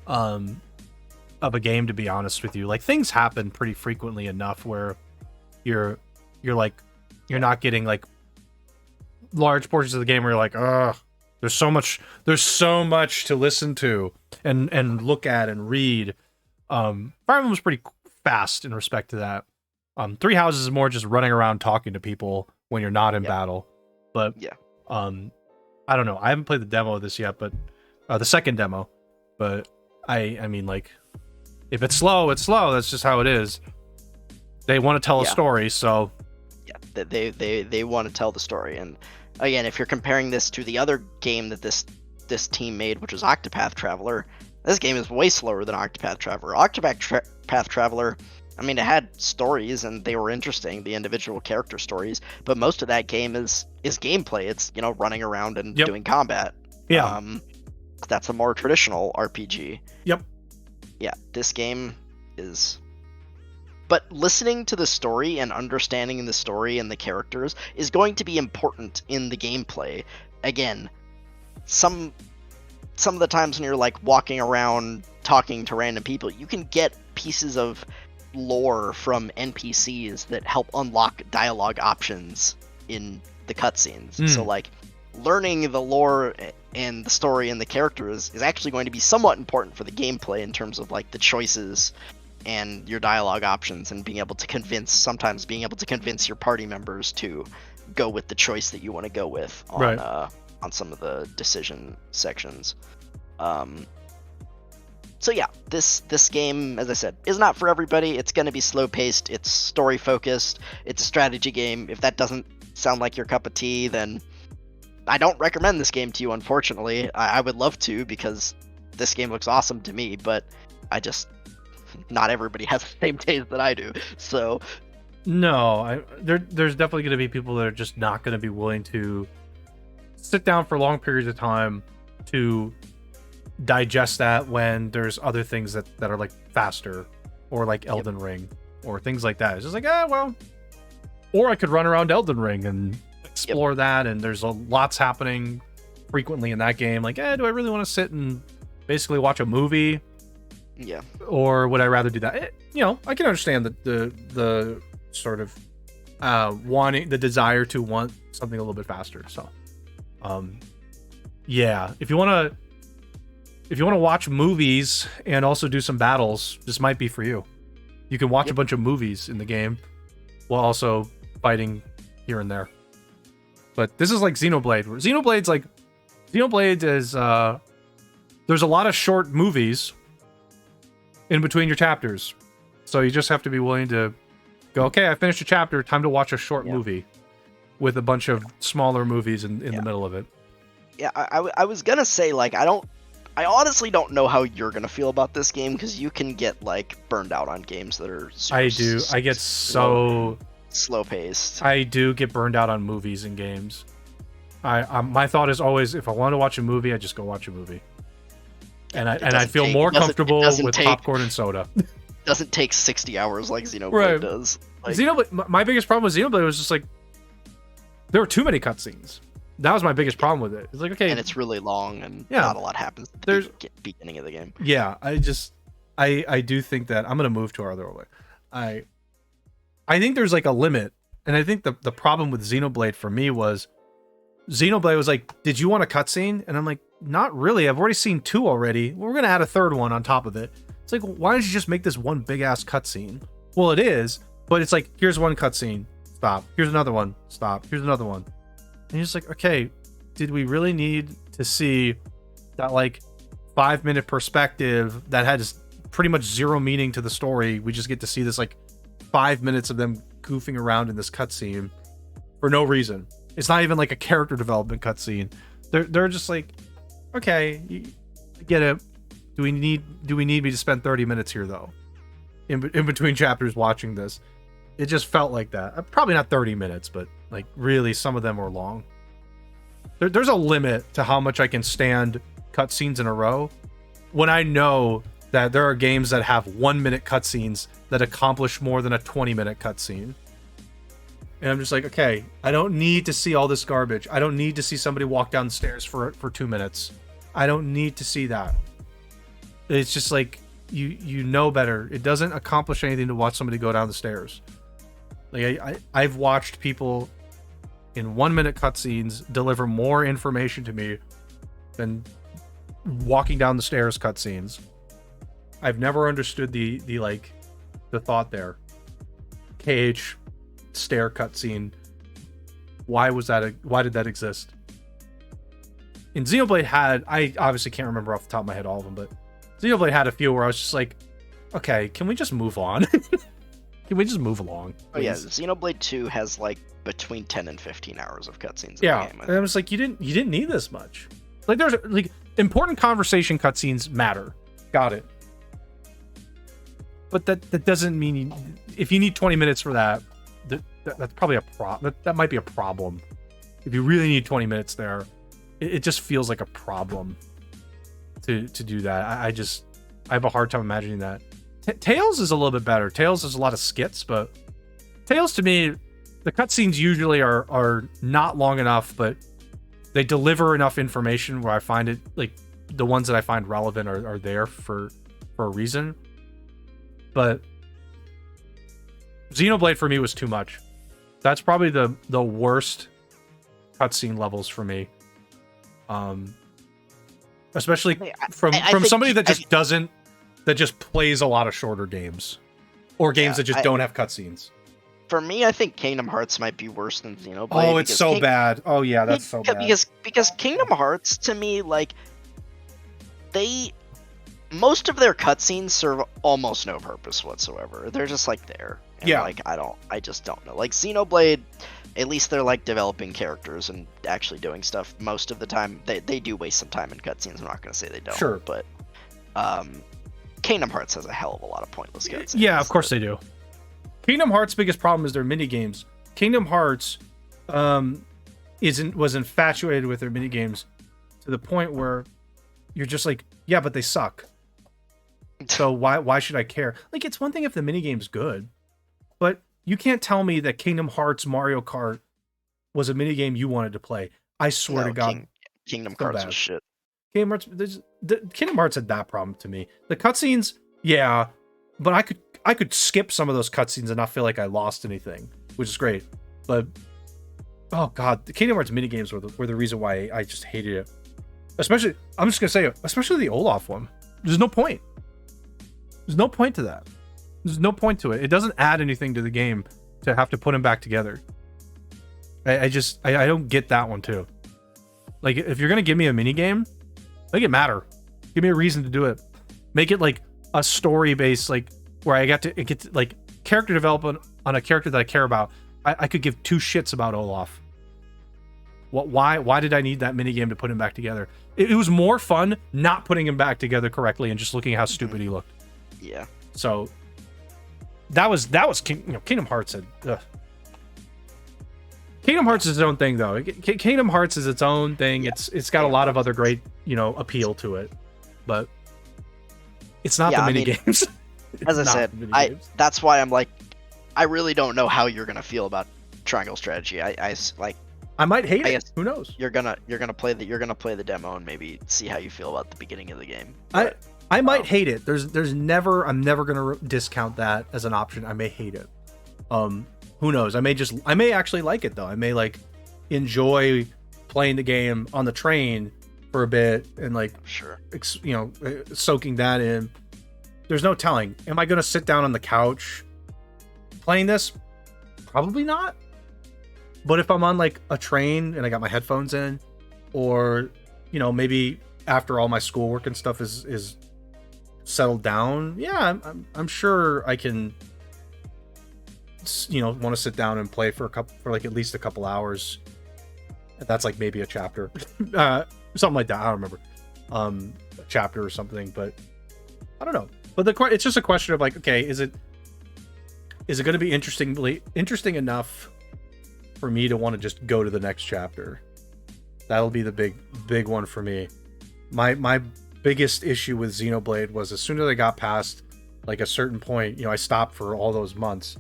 of a game, to be honest with you. Like, things happen pretty frequently enough where you're not getting like large portions of the game where you're like, ugh, there's so much to listen to and look at and read. Fire Emblem's pretty fast in respect to that. Three Houses is more just running around talking to people when you're not in battle. But I don't know. I haven't played the demo of this yet, but the second demo. But I mean, like, if it's slow, it's slow. That's just how it is. They want to tell a story, so yeah, they want to tell the story. And again, if you're comparing this to the other game that this team made, which was Octopath Traveler, this game is way slower than Octopath Traveler. Octopath Traveler, I mean, it had stories and they were interesting, the individual character stories, but most of that game is gameplay. It's, running around and doing combat. Yeah. That's a more traditional RPG. Yep. Yeah, this game is... But listening to the story and understanding the story and the characters is going to be important in the gameplay. Again, some of the times when you're like walking around talking to random people, you can get pieces of lore from NPCs that help unlock dialogue options in the cutscenes. So like learning the lore and the story and the characters is actually going to be somewhat important for the gameplay in terms of like the choices and your dialogue options and being able to convince your party members to go with the choice that you want to go with on some of the decision sections. So yeah, this game, as I said, is not for everybody. It's going to be slow-paced. It's story-focused. It's a strategy game. If that doesn't sound like your cup of tea, then I don't recommend this game to you, unfortunately. I would love to, because this game looks awesome to me, but not everybody has the same taste that I do. So no, there's definitely going to be people that are just not going to be willing to sit down for long periods of time to digest that when there's other things that are like faster, or like Elden Ring or things like that. It's just like, well, or I could run around Elden Ring and explore that, and there's lots happening frequently in that game. Like, do I really want to sit and basically watch a movie? Yeah. Or would I rather do that? I can understand the sort of wanting, the desire to want something a little bit faster. So, yeah, if you want to watch movies and also do some battles, this might be for you. You can watch a bunch of movies in the game while also fighting here and there. But this is like Xenoblade. Xenoblade is there's a lot of short movies in between your chapters. So you just have to be willing to go, okay, I finished a chapter, time to watch a short movie with a bunch of smaller movies in the middle of it. Yeah, I was gonna say, like, I honestly don't know how you're gonna feel about this game, because you can get, like, burned out on games that are super I get so slow paced. I do get burned out on movies and games. My thought is always, if I want to watch a movie, I just go watch a movie. And I feel more comfortable with popcorn and soda. Doesn't take 60 hours like Xenoblade does. Like, Xenoblade, my biggest problem with Xenoblade was just like, there were too many cutscenes. That was my biggest problem with it. It's like, okay, and it's really long, and not a lot happens at the beginning of the game. Yeah, I do think that I'm gonna move to our other way. I think there's like a limit, and I think the problem with Xenoblade for me was Xenoblade was like, did you want a cutscene? And I'm like, not really. I've already seen 2 already. We're gonna add a 3rd one on top of it. It's like, why don't you just make this one big ass cutscene? Well, it is, but it's like, here's one cutscene, stop. Here's another one, stop. Here's another one. And you're just like, okay, did we really need to see that like 5-minute perspective that had pretty much zero meaning to the story? We just get to see this like 5 minutes of them goofing around in this cutscene for no reason. It's not even like a character development cutscene. They're just like, okay, I get it. Do we need me to spend 30 minutes here though? In between chapters watching this. It just felt like that. Probably not 30 minutes, but like really some of them were long. There's a limit to how much I can stand cutscenes in a row when I know that there are games that have 1-minute cutscenes that accomplish more than a 20-minute cutscene. And I'm just like, okay, I don't need to see all this garbage. I don't need to see somebody walk down the stairs for 2 minutes. I don't need to see that. It's just like, you know better. It doesn't accomplish anything to watch somebody go down the stairs. Like I've watched people in 1-minute cutscenes deliver more information to me than walking down the stairs cutscenes. I've never understood the thought there. KH stair cutscene. Why did that exist? In Xenoblade I obviously can't remember off the top of my head all of them, but Xenoblade had a few where I was just like, okay, can we just move on? Can we just move along, please? Oh yeah, Xenoblade 2 has like between 10 and 15 hours of cutscenes. Yeah, and I was like, you didn't need this much. Like, there's like important conversation cutscenes matter. Got it. But that doesn't mean if you need 20 minutes for that's probably a problem. That might be a problem. If you really need 20 minutes there, it just feels like a problem to do that. I have a hard time imagining that. Tales is a little bit better. Tales has a lot of skits, but Tales to me, the cutscenes usually are not long enough, but they deliver enough information where I find it, like, the ones that I find relevant are there for a reason. But Xenoblade for me was too much. That's probably the worst cutscene levels for me. Especially from somebody that just plays a lot of shorter games, or games that just don't have cutscenes. For me, I think Kingdom Hearts might be worse than Xenoblade. Oh, it's so bad. Oh yeah, that's so bad. Because Kingdom Hearts, to me, like, most of their cutscenes serve almost no purpose whatsoever. They're just like there. And, like, I just don't know. Like Xenoblade, at least they're like developing characters and actually doing stuff most of the time. They do waste some time in cutscenes. I'm not gonna say they don't. Sure. But Kingdom Hearts has a hell of a lot of pointless cutscenes. Yeah, of course they do. Kingdom Hearts' biggest problem is their mini games. Kingdom Hearts was infatuated with their mini games to the point where you're just like, yeah, but they suck. So why should I care? Like, it's one thing if the mini game's good, but you can't tell me that Kingdom Hearts Mario Kart was a mini game you wanted to play. I swear to God, Kingdom Hearts was shit. Kingdom Hearts had that problem to me. The cutscenes, yeah, but I could skip some of those cutscenes and not feel like I lost anything, which is great. But oh god, the Kingdom Hearts minigames were the reason why I just hated it. Especially, I'm just gonna say it, especially the Olaf one. There's no point. There's no point to that. There's no point to it. It doesn't add anything to the game to have to put them back together. I don't get that one too. Like, if you're gonna give me a mini game, make it matter. Give me a reason to do it. Make it like a story based, like where I get to like character development on a character that I care about. I could give two shits about Olaf. Why did I need that minigame to put him back together? It was more fun not putting him back together correctly and just looking at how stupid he looked. Yeah. So that was Kingdom Hearts. Kingdom Hearts is its own thing, though. Kingdom Hearts is its own thing. Yeah. It's got a lot of other great, appeal to it, but it's not the minigames. As I said, that's why I'm like, I really don't know how you're gonna feel about Triangle Strategy. I might hate it. Who knows? You're gonna play the demo and maybe see how you feel about the beginning of the game. But, I might hate it. I'm never gonna discount that as an option. I may hate it. Who knows? I may actually like it though. I may like enjoy playing the game on the train for a bit and like soaking that in. There's no telling. Am I gonna sit down on the couch playing this? Probably not. But if I'm on like a train and I got my headphones in, or maybe after all my schoolwork and stuff is settled down, yeah, I'm sure I can want to sit down and play for like at least a couple hours. That's like maybe a chapter, something like that. I don't remember, a chapter or something, but I don't know. But it's just a question of like, okay, is it going to be interesting enough for me to want to just go to the next chapter? That'll be the big one for me. My biggest issue with Xenoblade was as soon as I got past like a certain point, I stopped for all those months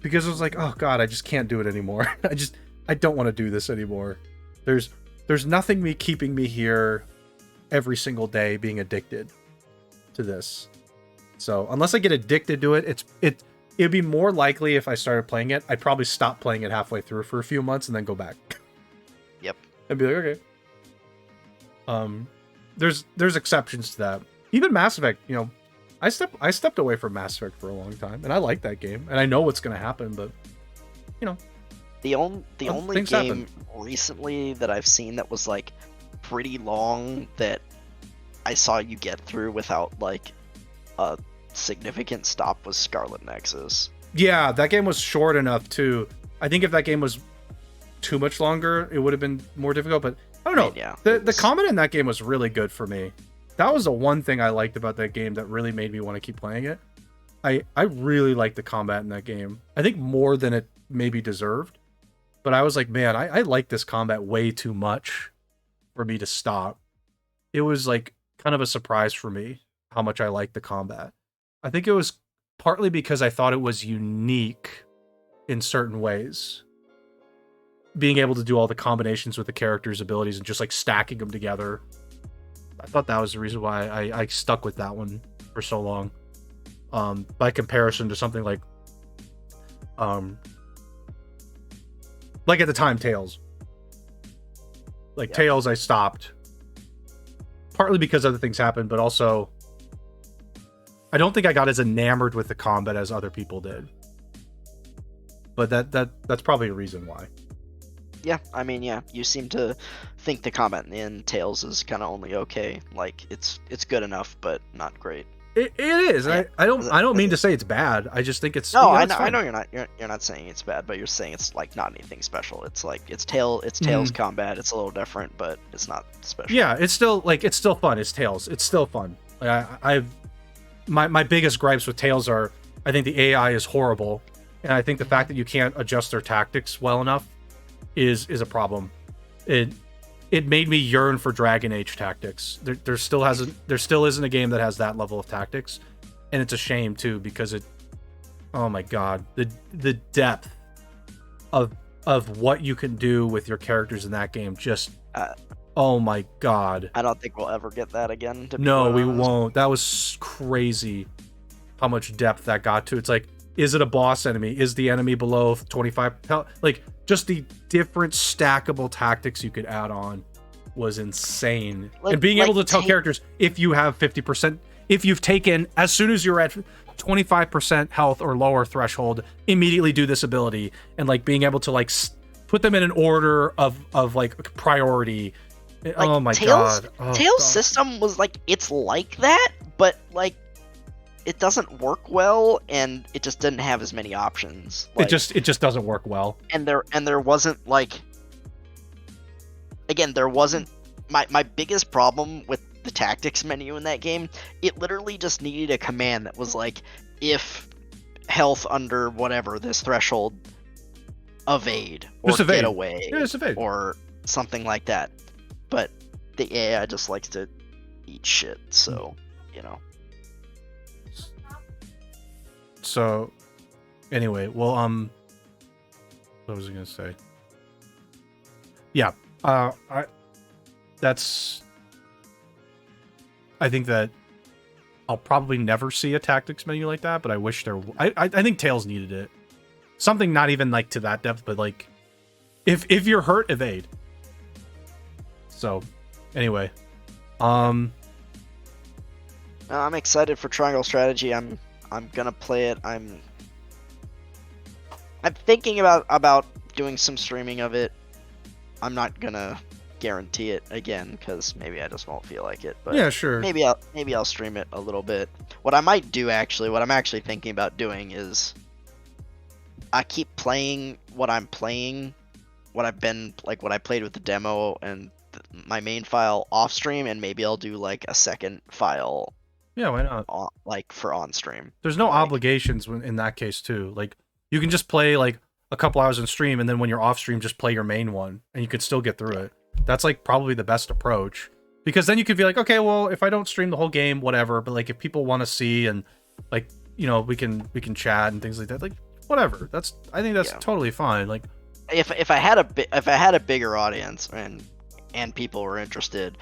because I was like, oh god, I just can't do it anymore. I don't want to do this anymore. There's nothing keeping me here every single day being addicted to this. So unless I get addicted to it, it'd be more likely if I started playing it, I'd probably stop playing it halfway through for a few months and then go back. Yep. I'd be like, okay. There's exceptions to that. Even Mass Effect, I stepped away from Mass Effect for a long time, and I like that game, and I know what's going to happen, but the only game recently that I've seen that was like pretty long that I saw you get through without like a significant stop was Scarlet Nexus. Yeah, that game was short enough too. I think if that game was too much longer, it would have been more difficult, but I don't know. Yeah, the combat in that game was really good for me. That was the one thing I liked about that game that really made me want to keep playing it. I really liked the combat in that game. I think more than it maybe deserved. But I was like, man, I like this combat way too much for me to stop. It was like kind of a surprise for me how much I liked the combat. I think it was partly because I thought it was unique in certain ways. Being able to do all the combinations with the characters' abilities and just like stacking them together. I thought that was the reason why I stuck with that one for so long. By comparison to something like at the time, Tales. Like, yeah. Tales, I stopped. Partly because other things happened, but also I don't think I got as enamored with the combat as other people did. But that's probably a reason why. Yeah, I mean, yeah, you seem to think the combat in Tales is kind of only okay. Like, it's good enough, but not great. It is. Yeah. I don't mean to say it's bad. I just think it's. No, I know you're not saying it's bad, but you're saying it's like not anything special. It's like it's Tales combat. It's a little different, but it's not special. Yeah, it's still fun. It's Tales. It's still fun. Like my biggest gripes with Tales are I think the AI is horrible, and I think the fact that you can't adjust their tactics well enough is a problem. It made me yearn for Dragon Age tactics. There still isn't a game that has that level of tactics, and it's a shame too because oh my god, the depth of what you can do with your characters in that game just oh my god. I don't think we'll ever get that again. No, we won't. That was crazy how much depth that got to. It's like, is it a boss enemy? Is the enemy below 25 health? Like, just the different stackable tactics you could add on was insane. And being able to tell characters, if you have 50%, if you've taken, as soon as you're at 25% health or lower threshold, immediately do this ability. And like being able to like put them in an order of like priority Like, oh my Tails, god. Oh, Tails' god. system was like, it's like that, but like, it doesn't work well, and it just didn't have as many options. Like, It just doesn't work well. and there wasn't like, again, there wasn't my biggest problem with the tactics menu in that game. It literally just needed a command that was like, if health under whatever this threshold, evade or Just evade. get away, Yeah, just evade. or something like that. But the AI just likes to eat shit, so you know. So, anyway, well, what was I gonna say? Yeah, I think that I'll probably never see a tactics menu like that, but I wish there. I think Tails needed it. Something not even like to that depth, but like, if you're hurt, evade. So, anyway, I'm excited for Triangle Strategy. I'm gonna play it. I'm thinking about doing some streaming of it. I'm not gonna guarantee it again because maybe I just won't feel like it. But yeah, sure. maybe I'll stream it a little bit. What I might do actually, what I'm actually thinking about doing is I keep playing what I'm playing, what I played with the demo and my main file off stream, and maybe I'll do like a second file. Yeah, why not? Like for on stream. There's no like, obligations in that case too. Like you can just play like a couple hours on stream, and then when you're off stream, just play your main one, and you could still get through it. That's like probably the best approach, because then you could be like, okay, well, if I don't stream the whole game, whatever. But like if people want to see and like we can chat and things like that, like whatever. I think that's totally fine. Like if I had a bigger audience and people were interested,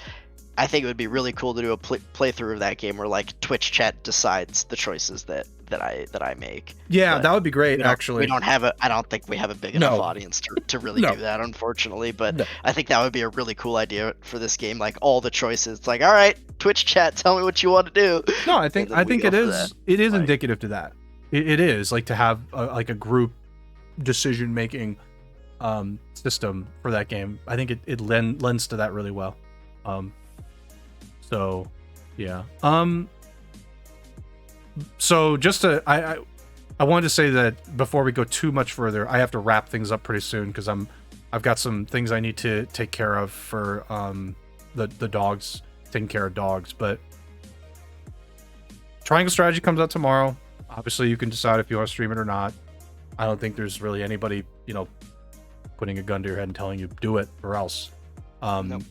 I think it would be really cool to do a playthrough of that game where like Twitch chat decides the choices that I make. Yeah, but that would be great. Actually, I don't think we have a big enough audience to really do that, unfortunately. But I think that would be a really cool idea for this game. Like all the choices, it's like, all right, Twitch chat, tell me what you want to do. No, I think it is indicative to that. It is like to have a group decision making system for that game. I think it lends to that really well. So yeah. So just I wanted to say that before we go too much further, I have to wrap things up pretty soon because I've got some things I need to take care of for the dogs, taking care of dogs. But Triangle Strategy comes out tomorrow. Obviously, you can decide if you want to stream it or not. I don't think there's really anybody, putting a gun to your head and telling you do it or else. Nope.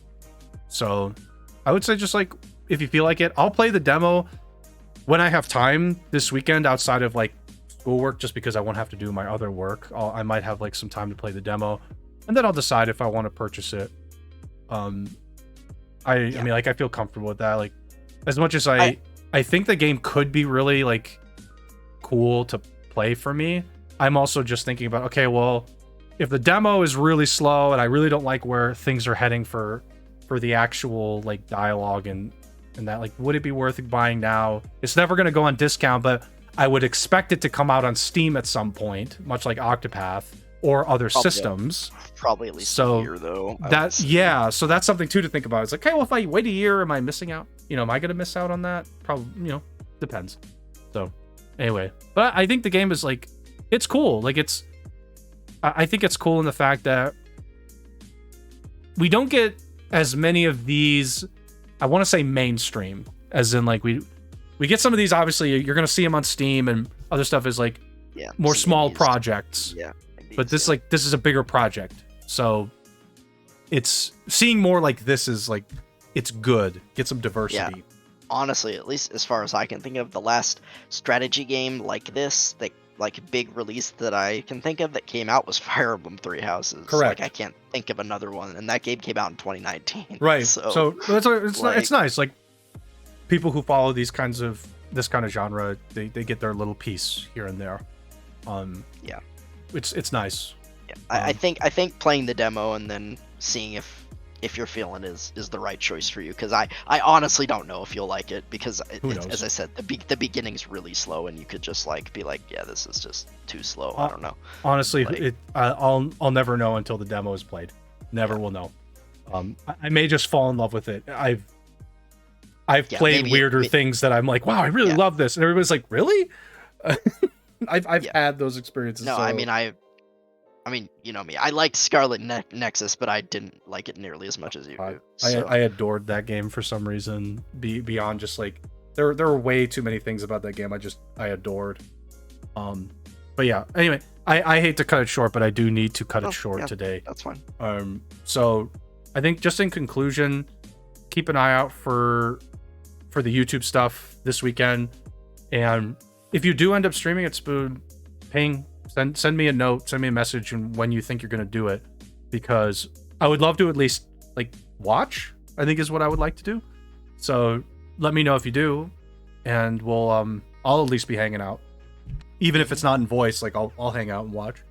So I would say just like if you feel like it, I'll play the demo when I have time this weekend outside of like schoolwork, just because I won't have to do my other work. I might have like some time to play the demo, and then I'll decide if I want to purchase it. I mean, like I feel comfortable with that. Like as much as I think the game could be really like cool to play for me, I'm also just thinking about, okay, well, if the demo is really slow and I really don't like where things are heading for the actual like dialogue and that, like, would it be worth buying now? It's never going to go on discount, but I would expect it to come out on Steam at some point, much like Octopath or other systems. Probably at least a year, though. So that's something too to think about. It's like, okay, well, if I wait a year, am I missing out? Am I going to miss out on that? Probably, depends. So anyway, but I think the game is like, it's cool. Like I think it's cool in the fact that we don't get as many of these, I want to say mainstream, as in like we get some of these, obviously you're going to see them on Steam, and other stuff is like more small projects. Yeah. But this is a bigger project. So it's seeing more like this is like, it's good. Get some diversity. Yeah. Honestly, at least as far as I can think of, the last strategy game like this, that like big release that I can think of that came out was Fire Emblem Three Houses. Correct. Like I can't think of another one, and that game came out in 2019. Right. So it's nice. Like people who follow this kind of genre, they get their little piece here and there. Yeah. It's nice. Yeah. I think playing the demo and then seeing if your feeling is the right choice for you, because I honestly don't know if you'll like it, because as I said, the beginning's really slow, and you could just like be like, yeah, this is just too slow. I don't know. Honestly, I'll never know until the demo is played. Never will know. I may just fall in love with it. I've played maybe weirder things that I'm like, wow, I really love this, and everybody's like, really? I've had those experiences. No, so... I mean, you know me. I liked Scarlet Nexus, but I didn't like it nearly as much as you do. So. I adored that game for some reason. Beyond just like there were way too many things about that game I adored. But yeah. Anyway, I hate to cut it short, but I do need to cut it short today. That's fine. So I think just in conclusion, keep an eye out for the YouTube stuff this weekend, and if you do end up streaming at Spoon, send me a note, send me a message when you think you're going to do it, because I would love to at least like watch, I think is what I would like to do. So let me know if you do, and we'll I'll at least be hanging out, even if it's not in voice. Like I'll hang out and watch.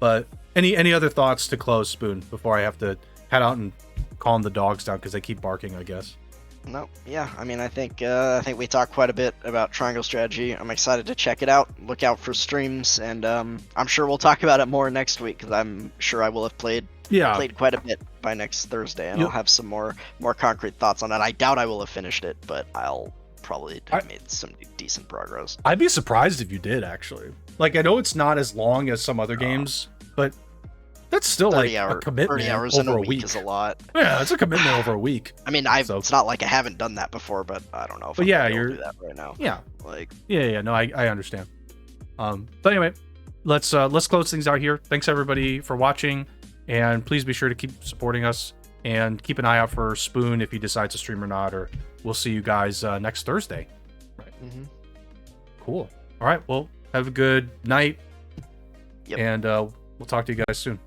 But any other thoughts to close, Spoon, before I have to head out and calm the dogs down because they keep barking, I guess? No, yeah. I mean, I think we talked quite a bit about Triangle Strategy. I'm excited to check it out. Look out for streams, and I'm sure we'll talk about it more next week, because I'm sure I will have played quite a bit by next Thursday, and I'll have some more concrete thoughts on it. I doubt I will have finished it, but I'll probably have made some decent progress. I'd be surprised if you did, actually. Like, I know it's not as long as some other games, but that's still like a commitment. 30 hours over in a week is a lot. Yeah, it's a commitment over a week. I mean, it's not like I haven't done that before, but I don't know if you're do that right now. Yeah. Like. Yeah. No, I understand. But anyway, let's close things out here. Thanks everybody for watching, and please be sure to keep supporting us and keep an eye out for Spoon if he decides to stream or not. Or we'll see you guys next Thursday. Right. Mm-hmm. Cool. All right. Well, have a good night. Yep. And we'll talk to you guys soon.